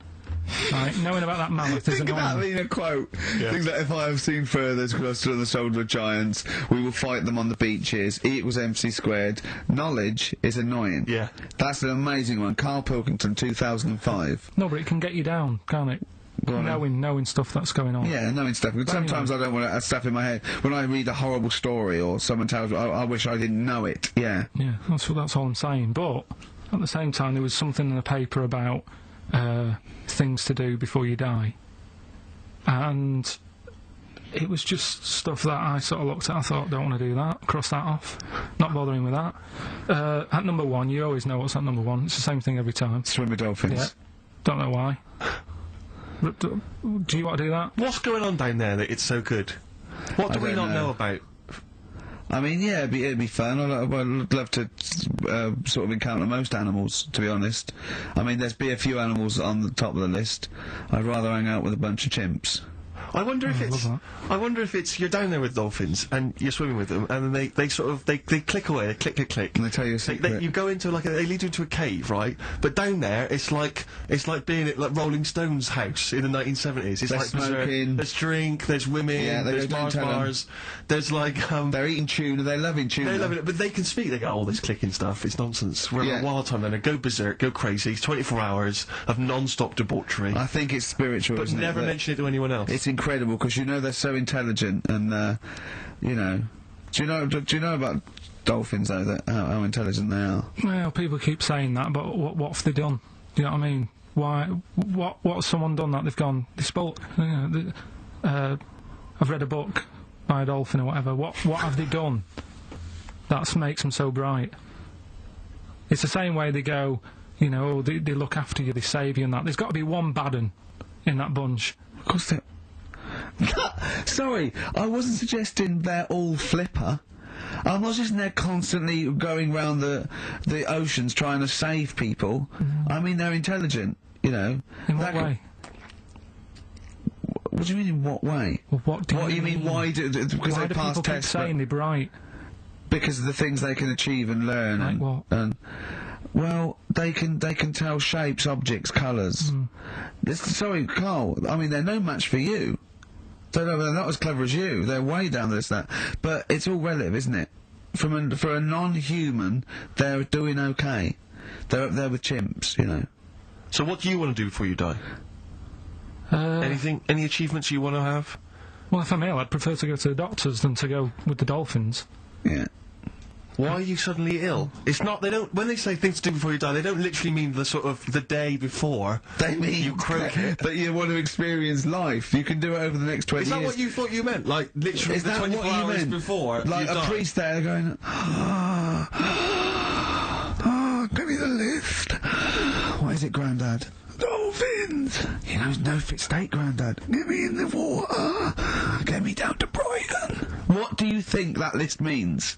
Right, knowing about that mammoth is Think annoying. about being a quote. Yeah. Things like, if I have seen furthers crossed on the shoulder of giants, we will fight them on the beaches. E equals MC squared. Knowledge is annoying. Yeah. That's an amazing one. Karl Pilkington, 2005. No, but it can get you down, can't it? Knowing stuff that's going on. Yeah, knowing stuff. Because sometimes I don't want to have stuff in my head. When I read a horrible story or someone tells me, I wish I didn't know it. Yeah. Yeah, that's all I'm saying. But at the same time, there was something in the paper about things to do before you die, and it was just stuff that I sort of looked at. I thought, don't want to do that. Cross that off. Not bothering with that. At number 1, you always know what's at number 1. It's the same thing every time. Swim with dolphins. Yeah. Don't know why. But do you want to do that? What's going on down there that it's so good? What do we not know about? I mean, yeah, it'd be fun. I'd love to sort of encounter most animals, to be honest. I mean, there's be a few animals on the top of the list. I'd rather hang out with a bunch of chimps. I wonder if love it's. that. I wonder if it's you're down there with dolphins and you're swimming with them, and then they sort of they click away, click click click, And they tell you a secret. you go into like they lead you into a cave, right? But down there, it's like being at like Rolling Stones' house in the 1970s. It's They're like berserk. smoking. There's drink, there's women, Yeah, they there's go, "Don't tell 'em." bars. There's like They're eating tuna. They're loving tuna. they love it, but they can speak. They go, all this clicking stuff. It's nonsense. We're Yeah. at a wild time. Then they go berserk, go crazy. It's 24 hours of non-stop debauchery, I think it's spiritual, but isn't it? never That- mention it to anyone else. It's incredible because you know they're so intelligent, and you know. Do you know about dolphins though? That how intelligent they are. Well, people keep saying that, but what have they done? Do you know what I mean? Why? What has someone done that they've gone? They spoke. You know, I've read a book by a dolphin or whatever. What have they done? That makes them so bright. It's the same way they go. You know, oh, they look after you, they save you, and that. There's got to be one bad 'un in that bunch. Of course they. Sorry, I wasn't suggesting they're all flipper. I'm not suggesting they're constantly going round the oceans trying to save people. I mean they're intelligent. You know. In what That could- way? What do you mean in what way? Well, what do What you mean? Why do because Why they do pass people keep tests? saying they're bright? Because of the things they can achieve and learn. Like and, what? And well, they can tell shapes, objects, colours. Sorry, Carl. I mean, they're no match for you. They're not as clever as you. They're way down this that. But it's all relative, isn't it? For a non-human, they're doing okay. They're up there with chimps, you know. So what do you want to do before you die? Anything? Any achievements you want to have? Well, if I'm ill, I'd prefer to go to the doctors than to go with the dolphins. Yeah. Why are you suddenly ill? It's not. They don't. When they say things to do before you die, they don't literally mean the sort of the day before. They mean you croak it. that you want to experience life. You can do it over the next 20 Is that years. what you thought you meant? Like literally Is the that 24 what you hours meant? before Like you a die? priest there going, give me the lift. What is it, Grandad? Dolphins. You know, it's no fit state, Grandad. Get me in the water. Get me down to Brighton. What do you think that list means?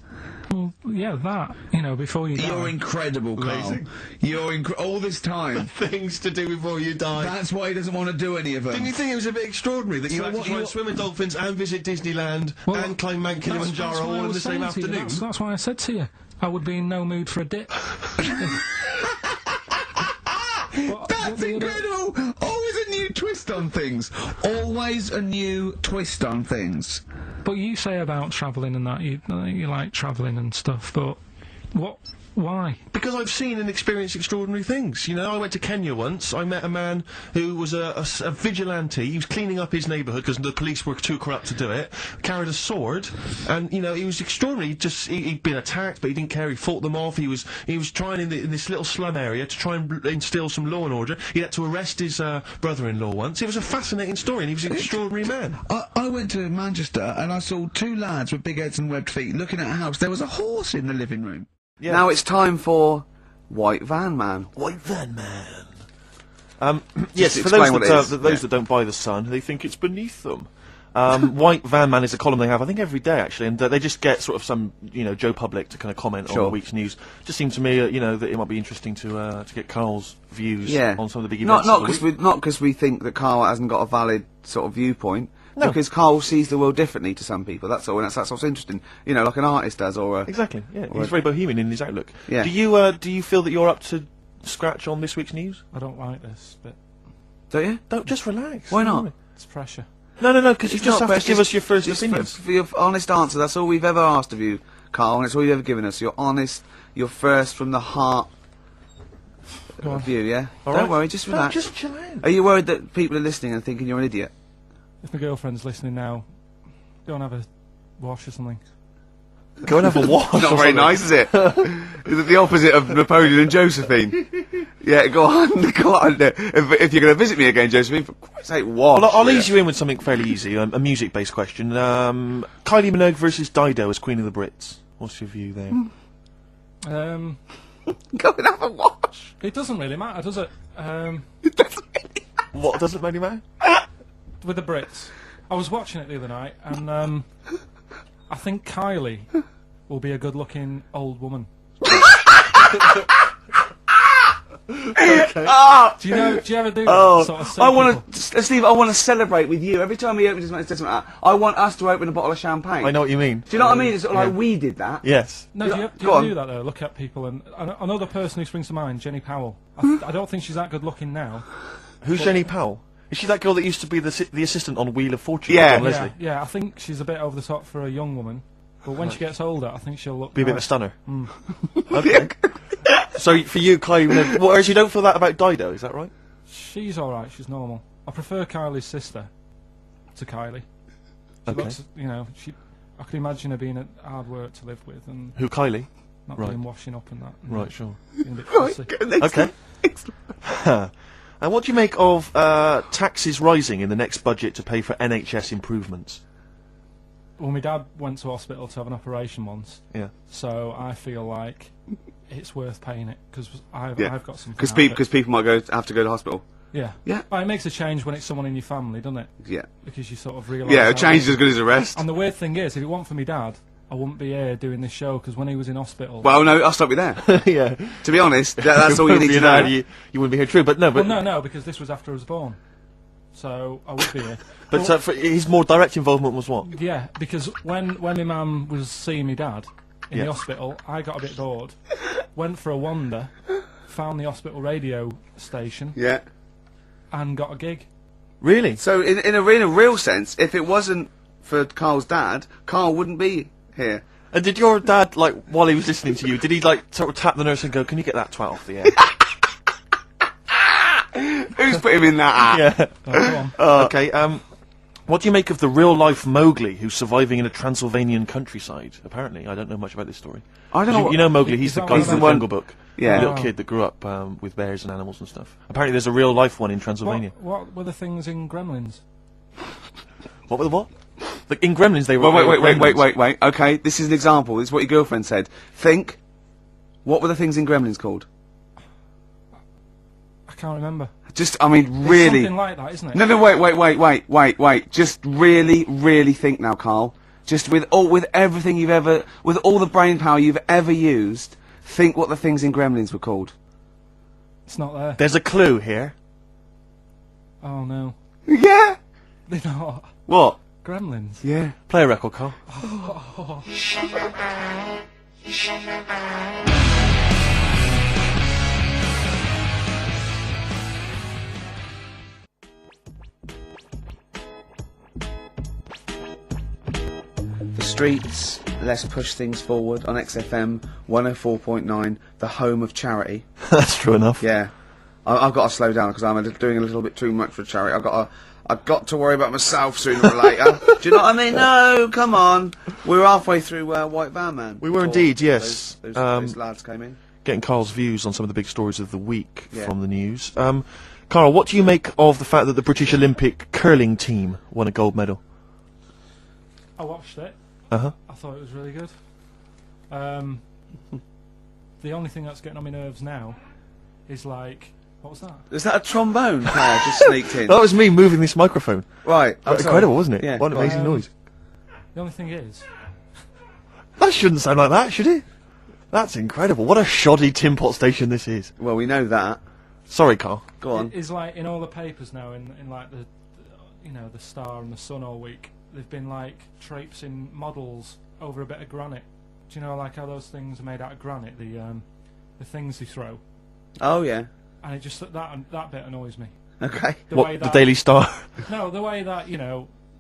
Well, yeah, that. You know, before you die. You're incredible, Carl. Amazing. You're all this time. Things to do before you die. That's why he doesn't want to do any of them. Didn't you think it was a bit extraordinary that you So had to what try you- and swim with dolphins and visit Disneyland Well, and climb Mount That's Kilimanjaro why I all in was the same saying to you, afternoon? That's why I said to you, I would be in no mood for a dip. That's incredible! Always a new twist on things. Always a new twist on things. But you say about travelling and that, you like travelling and stuff, but what? Why? Because I've seen and experienced extraordinary things. You know, I went to Kenya once. I met a man who was a vigilante. He was cleaning up his neighbourhood because the police were too corrupt to do it. Carried a sword, and you know, he was extraordinary. He'd been attacked, but he didn't care. He fought them off. He was trying in this little slum area to try and instill some law and order. He had to arrest his brother-in-law once. It was a fascinating story, and he was an extraordinary man. I went to Manchester and I saw two lads with big heads and webbed feet looking at a house. There was a horse in the living room. Yeah. Now it's time for White Van Man. White Van Man. Yes, for explain those what it is. that don't buy the Sun, they think it's beneath them. White Van Man is a column they have, I think, every day actually, and they just get sort of some, you know, Joe Public to kind of comment on the week's news. Just seemed to me, you know, that it might be interesting to get Carl's views on some of the big events. Not because we think that Carl hasn't got a valid sort of viewpoint. No. Because Carl sees the world differently to some people. That's all, and that's what's interesting. You know, like an artist does, or a exactly. Yeah, he's very bohemian in his outlook. Yeah. Do you feel that you're up to scratch on this week's news? I don't like this bit. Don't you? Don't just relax. Why not? It's pressure. No, because you It's just not have to pressure, give us your first just opinion. for your honest answer. That's all we've ever asked of you, Carl, and it's all you've ever given us. Your honest, your first from the heart view. Yeah. All Don't right. worry, just relax. Just chill out. Are you worried that people are listening and thinking you're an idiot? If my girlfriend's listening now, go and have a wash or something. Go and have a wash. Not very nice, is it? Is it the opposite of Napoleon and Josephine? Yeah, go on. If you're going to visit me again, Josephine, for Christ's sake, wash. Well, I'll ease you in with something fairly easy, a music-based question. Kylie Minogue versus Dido as Queen of the Brits. What's your view there? Go and have a wash. It doesn't really matter, does it? It doesn't really What doesn't really matter? With the Brits. I was watching it the other night, and I think Kylie will be a good-looking old woman. Ah! Do you ever do Oh, that sort of I want to, Steve. I want to celebrate with you every time he opens his mouth. Says something like that, I want us to open a bottle of champagne. I know what you mean. Do you know what I mean? It's sort of like we did that. Yes. No, do you Go on. do that though? Look at people, and another person who springs to mind, Jenny Powell. I don't think she's that good looking now. Who's Jenny Powell? Is she that girl that used to be the assistant on Wheel of Fortune? Yeah. John Leslie? Yeah, I think she's a bit over the top for a young woman, but when she gets older, I think she'll look Be a bit of a nice. stunner. Okay. So for you, Kai, whereas you don't feel that about Dido, is that right? She's alright, she's normal. I prefer Kylie's sister to Kylie. She Okay. looks, I could imagine her being a hard work to live with and Who, Kylie? not Right. being washing up and that. And Right, sure. being a bit fussy. Okay. And what do you make of taxes rising in the next budget to pay for NHS improvements? Well, my dad went to hospital to have an operation once, Yeah. so I feel like it's worth paying it because I've got something. Because people might have to go to hospital. Yeah. Yeah. But it makes a change when it's someone in your family, doesn't it? Yeah. Because you sort of realise. Yeah, how a change is as good as a rest. And the weird thing is, if it weren't for my dad, I wouldn't be here doing this show because when he was in hospital. Well, no, I'll stop you there. Yeah. To be honest, that's all you need to know. You wouldn't be here, true, but no, but no, because this was after I was born, so I would be here. but for his more direct involvement was what? Yeah, because when my mum was seeing my dad in Yeah. the hospital, I got a bit bored, went for a wander, found the hospital radio station, Yeah. and got a gig. Really? So in a real sense, if it wasn't for Carl's dad, Carl wouldn't be here. And did your dad, like, while he was listening to you, did he, like, sort of tap the nurse and go, can you get that 12 off the air? Who's put him in that app? Yeah. Oh, go on. Okay, what do you make of the real-life Mowgli who's surviving in a Transylvanian countryside, apparently? I don't know much about this story. I don't know. You know Mowgli, he's Is the that guy one from of the the- Jungle Book. Yeah. The little kid that grew up with bears and animals and stuff. Apparently there's a real-life one in Transylvania. What were the things in Gremlins? What were the what? Like, in Gremlins they were... Well, wait. Gremlins. Okay, this is an example. This is what your girlfriend said. Think. What were the things in Gremlins called? I can't remember. Just, I mean, It's really. something like that, isn't it? No, wait. Just really think now, Carl. Just with everything with all the brain power you've ever used, think what the things in Gremlins were called. It's not there. There's a clue here. Oh no. Yeah. They're not. What? Gremlins. Yeah. Play a record, Carl. The streets, let's push things forward on XFM 104.9, the home of charity. That's true enough. Yeah. I've got to slow down because I'm doing a little bit too much for charity. I've got to worry about myself sooner or later. Do you know what I mean? No, come on. We were halfway through White Van Man. We were before indeed, yes. Those lads came in. Getting Carl's views on some of the big stories of the week Yeah. from the news. Carl, what do you make of the fact that the British Olympic curling team won a gold medal? I watched it. Uh-huh. I thought it was really good. The only thing that's getting on my nerves now is like, what was that? Is that a trombone player just sneaked in? That was me moving this microphone. Right. I'm sorry. Incredible, wasn't it? Yeah. What an amazing noise. The only thing is, That shouldn't sound like that, should it? That's incredible. What a shoddy tin pot station this is. Well, we know that. Sorry, Carl. Go on. is like in all the papers now, in like the Star and the Sun all week, they've been like traipsing models over a bit of granite. Do you know like how those things are made out of granite? The things they throw, Oh, yeah. and it just that bit annoys me. Okay. The way What, the that Daily Star? no, the way that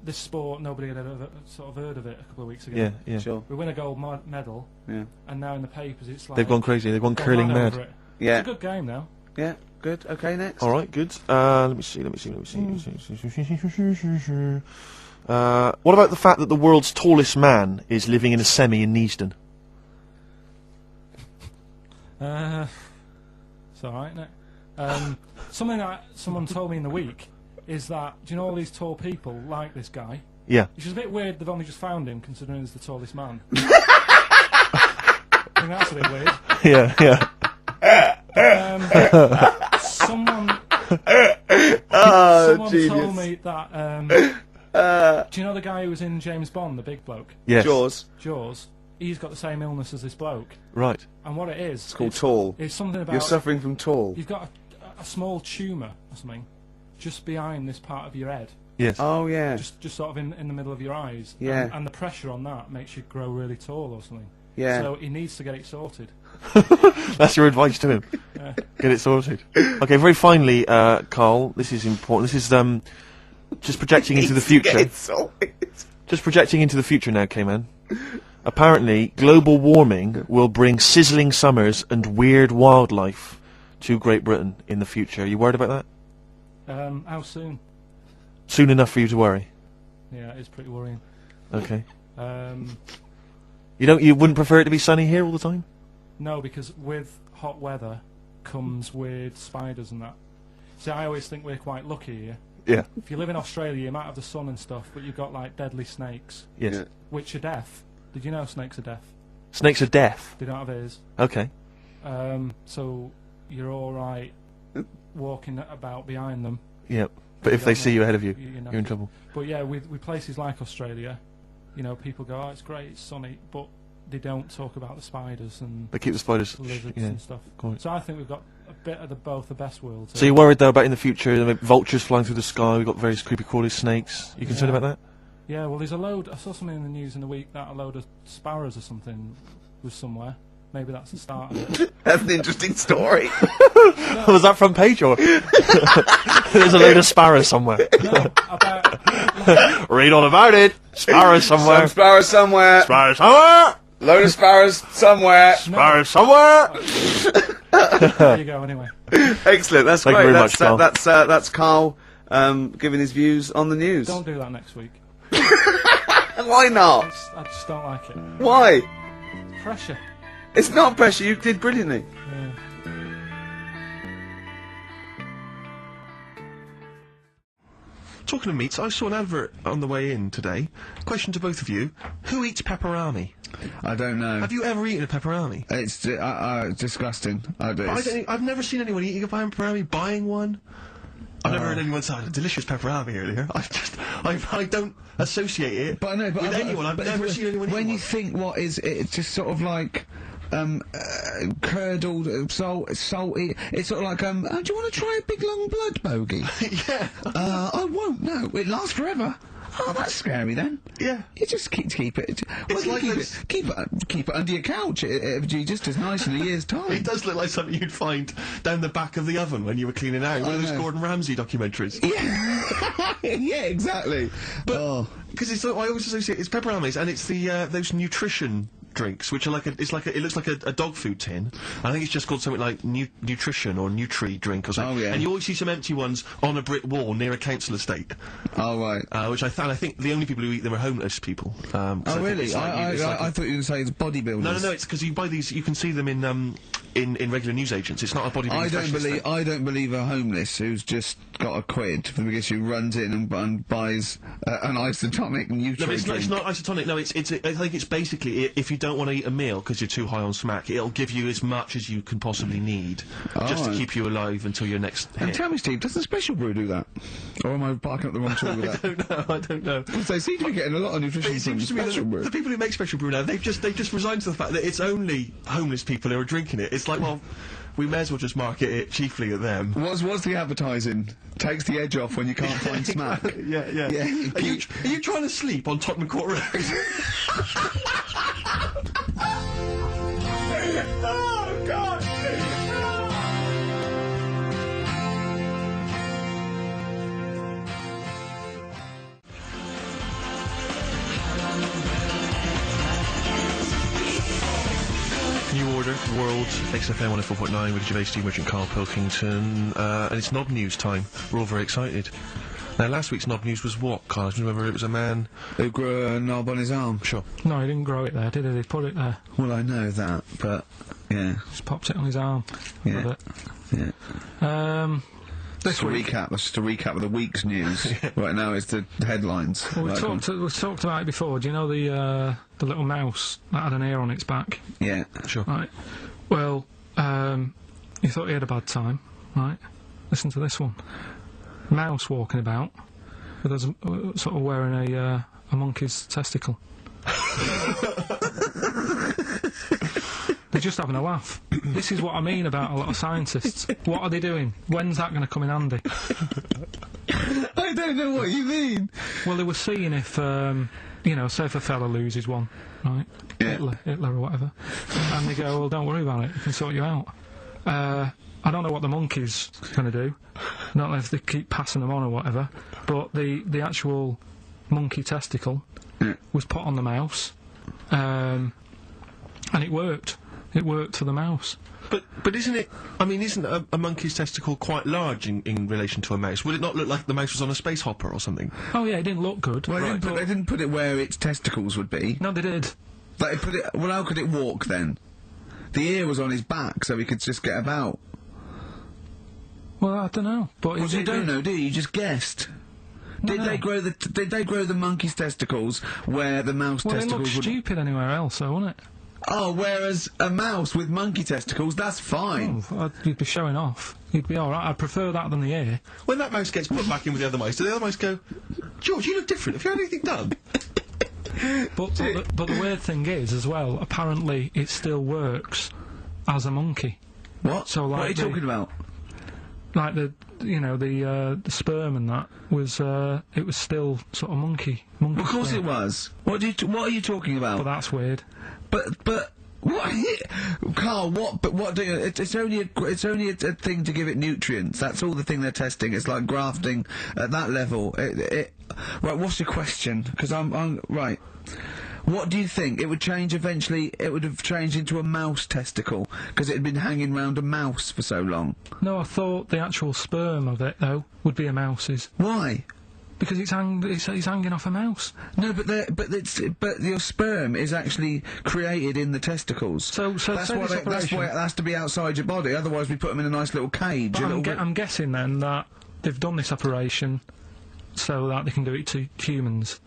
this sport nobody had ever sort of heard of it a couple of weeks ago. Yeah, yeah. Sure. We win a gold medal, Yeah. and now in the papers it's like They've gone crazy. They've gone gone curling mad mad. over it. Yeah. It's a good game now. Yeah. Good. Okay, next. All right, good. Let me see. What about the fact that the world's tallest man is living in a semi in Neasden? It's alright, isn't it? Something that someone told me in the week is that, do you know all these tall people like this guy? Yeah. Which is a bit weird they've only just found him, considering he's the tallest man. I think that's a bit weird. Yeah, yeah. Someone genius. told me that, do you know the guy who was in James Bond, the big bloke? Yes. Jaws. Jaws? he's got the same illness as this bloke. Right. And what it is... It's called tall. It's something about... You're suffering from tall. You've got a small tumour or something just behind this part of your head. Yes. Oh, yeah. Just sort of in the middle of your eyes. Yeah. And the pressure on that makes you grow really tall or something. Yeah. So he needs to get it sorted. That's your advice to him. Yeah. Get it sorted. Okay, very finally, Carl, this is important. This is just projecting into the future. Get sorted. Just projecting into the future now, K-Man. Apparently, global warming will bring sizzling summers and weird wildlife to Great Britain in the future. Are you worried about that? How soon? Soon enough for you to worry. Yeah, it's pretty worrying. Okay. Um, You wouldn't prefer it to be sunny here all the time? no, because with hot weather comes weird spiders and that. See, I always think we're quite lucky here. Yeah. If you live in Australia, you might have the sun and stuff, but you've got like deadly snakes, Yes. Yeah. which are deaf. Did you know snakes are deaf? Snakes are deaf. They don't have ears. Okay. So you're all right walking about behind them. Yep. But if they see you ahead of you, You're you're in trouble. But yeah, with places like Australia, you know, people go, "Oh, it's great, it's sunny," but they don't talk about the spiders and They keep the spiders. lizards Yeah. and stuff. Quite. So I think we've got a bit of both the best worlds. So you're worried though about in the future, vultures flying through the sky, we've got various creepy crawly snakes. You concerned Yeah. about that? Yeah, well, there's a load. I saw something in the news in the week that a load of sparrows or something was somewhere. Maybe that's the start of it. That's an interesting story. Was that front page or? There's a load of sparrows somewhere. No, about Read all about it. Sparrows somewhere. Some sparrows somewhere. Sparrows somewhere. Load of sparrows somewhere. Sparrows somewhere. there you go. Anyway, Excellent. That's Thank you great. very much, Carl. That's Carl giving his views on the news. don't do that next week. Why not? I just don't like it. Why? Pressure. It's not pressure. You did brilliantly. Yeah. Talking of meats, I saw an advert on the way in today. Question to both of you: who eats pepperami? I don't know. Have you ever eaten a pepperami? It's disgusting. I've never seen anyone eating a pepperami, buying one. I've never heard anyone say, delicious pepperami earlier. I don't associate it with anyone. I've never seen anyone eat When you one. think what is it, it's just sort of like curdled, salty. It's sort of like do you want to try a big long blood bogey? Yeah. I won't. No, it lasts forever. Oh, that's scary then. Yeah. You just keep it. It's like keep it under your couch. It'll be just as nice in a year's time. It does look like something you'd find down the back of the oven when you were cleaning out. One of those know. Gordon Ramsay documentaries. Yeah, exactly. But because I always associate it's pepperami's and it's the those nutrition drinks, which are like it looks like a dog food tin. I think it's just called something like nutrition or Nutri drink or something. Oh, yeah. And you always see some empty ones on a brick wall near a council estate. Oh right. Which I think the only people who eat them are homeless people. Oh really? I thought you were saying it's bodybuilders. No. It's because you buy these. You can see them in regular newsagents. It's not a bodybuilding. I don't believe a homeless who's just got a quid because who runs in and buys an isotonic nutrient. No, it's not isotonic. No, it's. I think it's basically if you don't want to eat a meal because you're too high on smack, it'll give you as much as you can possibly need just to keep you alive until your next hit. And tell me, Steve, doesn't Special Brew do that? Or am I barking up the wrong tree with that? I don't know. They seem to be getting a lot of nutrition It from seems to me Special that Brew. the people who make Special Brew now, they've just resigned to the fact that it's only homeless people who are drinking it. It's like, well, we may as well just market it chiefly at them. What's the advertising? Takes the edge off when you can't find smack. Yeah. Are you trying to sleep on Tottenham Court Road? Oh, God! New Order, World, XFM 104.9 with Gervais, Steve Merchant, Karl Pilkington, and it's Knob News time. We're all very excited. Now, last week's Knob News was what, Karl? I remember it was a man Who grew a knob on his arm. Sure. No, he didn't grow it there, did he? He put it there. Well, I know that, but yeah, Just popped it on his arm. Yeah. With it. yeah. This Just a week. recap. That's just a recap of the week's news. Right now, it's the headlines. Well, Like, we've talked about it before. Do you know the little mouse that had an ear on its back? yeah. Sure. Right. Well, he thought he had a bad time. Right. Listen to this one. Mouse walking about with us sort of wearing a monkey's testicle. They're just having a laugh. This is what I mean about a lot of scientists. What are they doing? When's that going to come in handy? I don't know what you mean. Well, they were seeing if, you know, say if a fella loses one, right? Yeah. Hitler or whatever. And they go, well, don't worry about it, we can sort you out. I don't know what the monkey's going to do. Not know if they keep passing them on or whatever. But the actual monkey testicle was put on the mouse. And it worked. It worked for the mouse. But isn't it? I mean, isn't a monkey's testicle quite large in relation to a mouse? Would it not look like the mouse was on a space hopper or something? Oh yeah, it didn't look good. Well, Right, they didn't put it where its testicles would be. No, they did. Like, put it. Well, how could it walk then? The ear was on his back, so he could just get about. Well, I don't know. But Well, you don't know, do you? You just guessed. Did No. they grow the monkey's testicles where the mouse Well, it testicles looked would? stupid anywhere else, though, wouldn't it? Oh, whereas a mouse with monkey testicles, that's fine. Oh, you'd be showing off. You'd be alright. I'd prefer that than the ear. When that mouse gets put back in with the other mice, do the other mice go, George, you look different. Have you had anything done? But the weird thing is, as well, apparently it still works as a monkey. What? So, what are you like talking about? Like the sperm and that was it was still sort of monkey. Of course sperm. it was. What are you talking about? But that's weird. But what, Carl? What do you? It's only a thing to give it nutrients. That's all the thing they're testing. It's like grafting at that level. Right. What's your question? Because I'm right. What do you think? It would change eventually. It would have changed into a mouse testicle because it had been hanging round a mouse for so long. No, I thought the actual sperm of it though would be a mouse's Why? because it's hanging off a mouse. No, but your sperm is actually created in the testicles. So that's say why this that's operation- why it has to be outside your body. Otherwise, we put them in a nice little cage. But a little bit- I'm guessing then that they've done this operation so that they can do it to humans.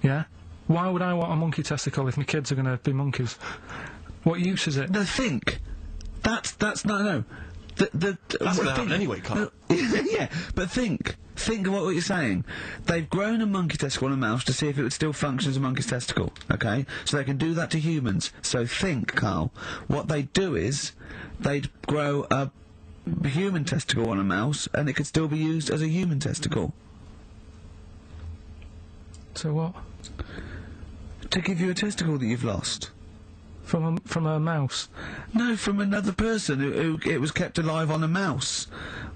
Yeah? Why would I want a monkey testicle if my kids are going to be monkeys? What use is it? No, think. That's no. That's going to happen anyway, Carl. Yeah, but think of what you're saying. They've grown a monkey testicle on a mouse to see if it would still function as a monkey's testicle, okay? So they can do that to humans. So think, Carl. What they'd do is, they'd grow a human testicle on a mouse, and it could still be used as a human testicle. So what? To give you a testicle that you've lost. From a mouse? No, from another person who it was kept alive on a mouse.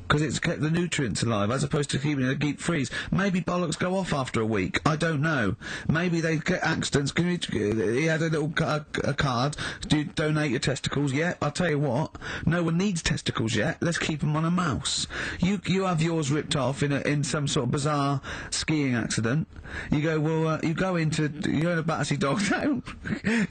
Because it's kept the nutrients alive, as opposed to keeping it deep freeze. Maybe bollocks go off after a week. I don't know. Maybe they get accidents. He had a little a card. Do you donate your testicles? Yeah, I'll tell you what. No one needs testicles yet. Let's keep them on a mouse. You have yours ripped off in some sort of bizarre skiing accident. You go, well, you go into a Battersea dog town.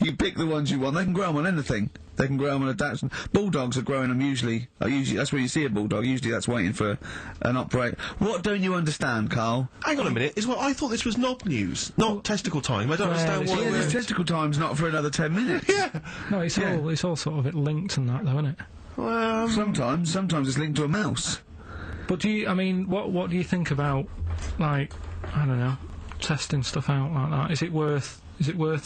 You pick the ones you want. They can grow them on anything. They can grow them on a Dachshund. Bulldogs are growing them usually. That's where you see a bulldog. Usually that's waiting for an operator. What don't you understand, Carl? Hang on a minute. I thought this was knob news, not testicle time. I don't understand it's- why Yeah, we're... this testicle time's not for another 10 minutes. Yeah. No, it's all sort of linked and that though, isn't it? Well, Sometimes it's linked to a mouse. But what do you think about, like, I don't know, testing stuff out like that? Is it worth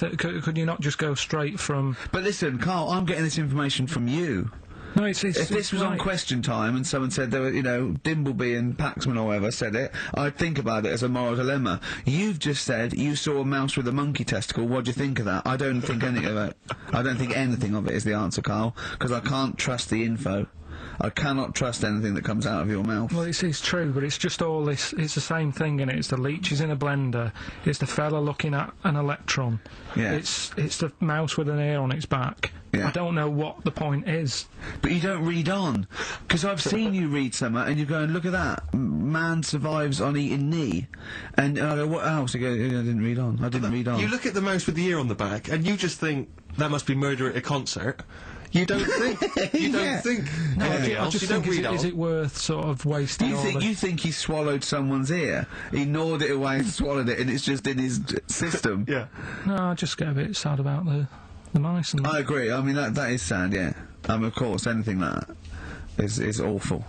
it? Could you not just go straight from... But listen, Carl, I'm getting this information from you. No, it's If this was on right. Question Time and someone said there were, Dimbleby and Paxman or whatever said it, I'd think about it as a moral dilemma. You've just said you saw a mouse with a monkey testicle. What do you think of that? I don't think any of it. I don't think anything of it is the answer, Carl, because I can't trust the info. I cannot trust anything that comes out of your mouth. Well, it's true, but it's just all this. It's the same thing, and it's the leeches in a blender. It's the fella looking at an electron. Yeah. It's the mouse with an ear on its back. Yeah. I don't know what the point is. But you don't read on. Because I've seen you read something and you go and look at that. Man survives on eating knee. And I go, what else? You go, I didn't read on. I didn't read on. You look at the mouse with the ear on the back, and you just think that must be murder at a concert. You don't think. You don't think anything I else. just You don't think, read on. is it worth sort of wasting all the... You think he swallowed someone's ear? He gnawed it away and swallowed it and it's just in his system? Yeah. No, I just get a bit sad about the mice and... I agree. I mean, that is sad, yeah. Of course, anything like that is awful.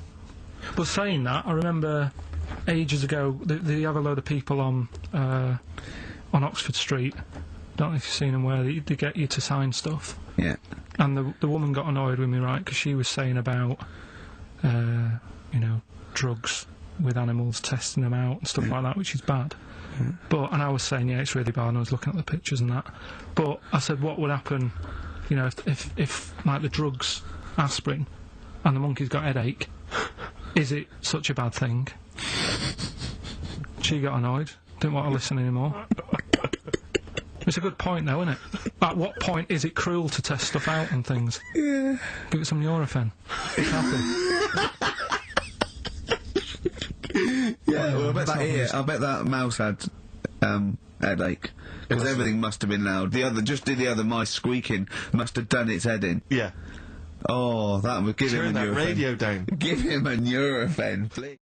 But saying that, I remember ages ago, they have a load of people on Oxford Street don't know if you've seen them where they get you to sign stuff. Yeah. And the woman got annoyed with me, right, because she was saying about, you know, drugs with animals, testing them out and stuff like that, which is bad. But, and I was saying, yeah, it's really bad, and I was looking at the pictures and that. But I said, what would happen, you know, if like, the drugs, aspirin, and the monkey's got a headache, is it such a bad thing? She got annoyed, didn't want to listen anymore. It's a good point, though, isn't it? At what point is it cruel to test stuff out and things? Yeah. Give it some Nurofen. It's happy. Yeah, well, I bet that mouse had headache. Because everything must have been loud. The other mice squeaking must have done its head in. Yeah. Oh, that would give him a Nurofen. Turn that radio down. Give him a Nurofen, please.